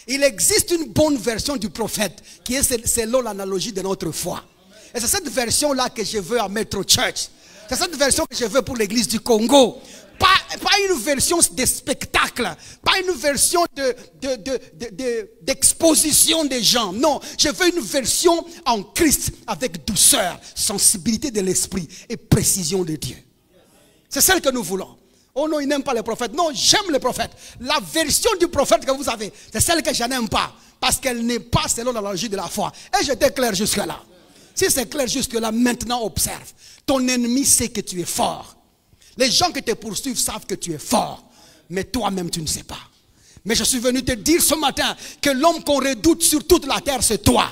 Il existe une bonne version du prophète qui est selon l'analogie de notre foi. Et c'est cette version-là que je veux à Metro Church. C'est cette version que je veux pour l'église du Congo. Pas une version de spectacle, pas une version d'exposition des gens. Non, je veux une version en Christ avec douceur, sensibilité de l'esprit et précision de Dieu. C'est celle que nous voulons. Oh non, il n'aime pas les prophètes. Non, j'aime les prophètes. La version du prophète que vous avez, c'est celle que je n'aime pas. Parce qu'elle n'est pas selon l'analogie de la foi. Et j'étais clair jusque-là. Si c'est clair jusque-là, maintenant observe. Ton ennemi sait que tu es fort. Les gens qui te poursuivent savent que tu es fort. Mais toi-même, tu ne sais pas. Mais je suis venu te dire ce matin que l'homme qu'on redoute sur toute la terre, c'est toi.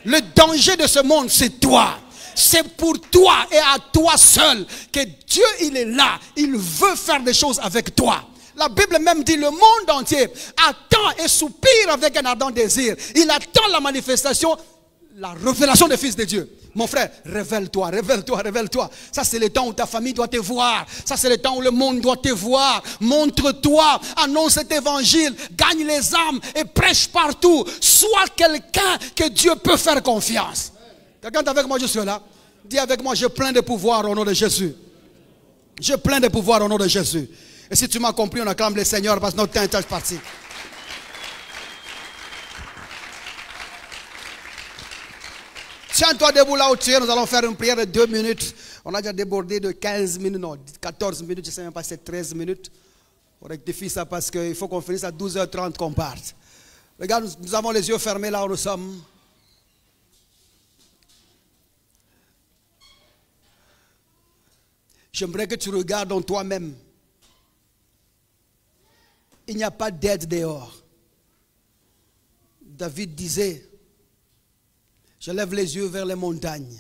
Le danger de ce monde, c'est toi. C'est pour toi et à toi seul que Dieu, il est là. Il veut faire des choses avec toi. La Bible même dit le monde entier attend et soupire avec un ardent désir. Il attend la manifestation, la révélation des fils de Dieu. Mon frère, révèle-toi, révèle-toi, révèle-toi. Ça, c'est le temps où ta famille doit te voir. Ça, c'est le temps où le monde doit te voir. Montre-toi, annonce cet évangile, gagne les âmes et prêche partout. Sois quelqu'un que Dieu peut faire confiance. Quelqu'un est avec moi jusque-là? Dis avec moi, je plein de pouvoir au nom de Jésus. Je plein de pouvoir au nom de Jésus. Et si tu m'as compris, on acclame le Seigneur parce que notre temps est parti. Tiens-toi debout là où tu es, nous allons faire une prière de 2 minutes. On a déjà débordé de 15 minutes, non, 14 minutes, je ne sais même pas si c'est 13 minutes. On rectifie ça parce qu'il faut qu'on finisse à 12h30 qu'on parte. Regarde, nous avons les yeux fermés là où nous sommes. J'aimerais que tu regardes en toi-même. Il n'y a pas d'aide dehors. David disait, je lève les yeux vers les montagnes.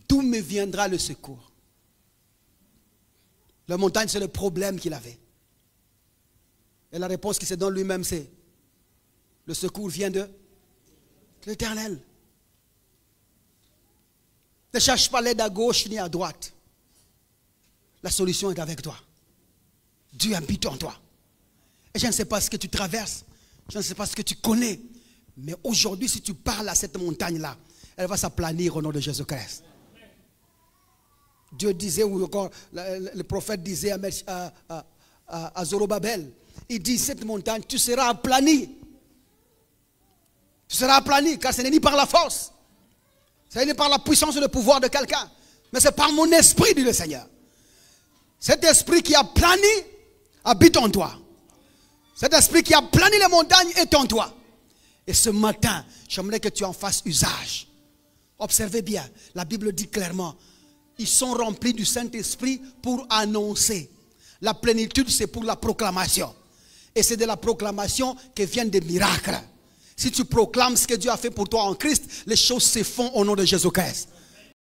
D'où me viendra le secours? La montagne, c'est le problème qu'il avait. Et la réponse qu'il se donne lui-même, c'est le secours vient de l'Éternel. Ne cherche pas l'aide à gauche ni à droite. La solution est avec toi. Dieu habite en toi. Et je ne sais pas ce que tu traverses. Je ne sais pas ce que tu connais. Mais aujourd'hui, si tu parles à cette montagne-là, elle va s'aplanir au nom de Jésus-Christ. Dieu disait, ou encore le prophète disait à Zorobabel, Il dit, cette montagne, tu seras aplani. Tu seras aplani, car ce n'est ni par la force, ce n'est ni par la puissance ou le pouvoir de quelqu'un, mais c'est par mon esprit, dit le Seigneur. Cet esprit qui a plani habite en toi. Cet esprit qui a plané les montagnes est en toi. Et ce matin, j'aimerais que tu en fasses usage. Observez bien, la Bible dit clairement, ils sont remplis du Saint-Esprit pour annoncer. La plénitude, c'est pour la proclamation. Et c'est de la proclamation que viennent des miracles. Si tu proclames ce que Dieu a fait pour toi en Christ, les choses se font au nom de Jésus-Christ.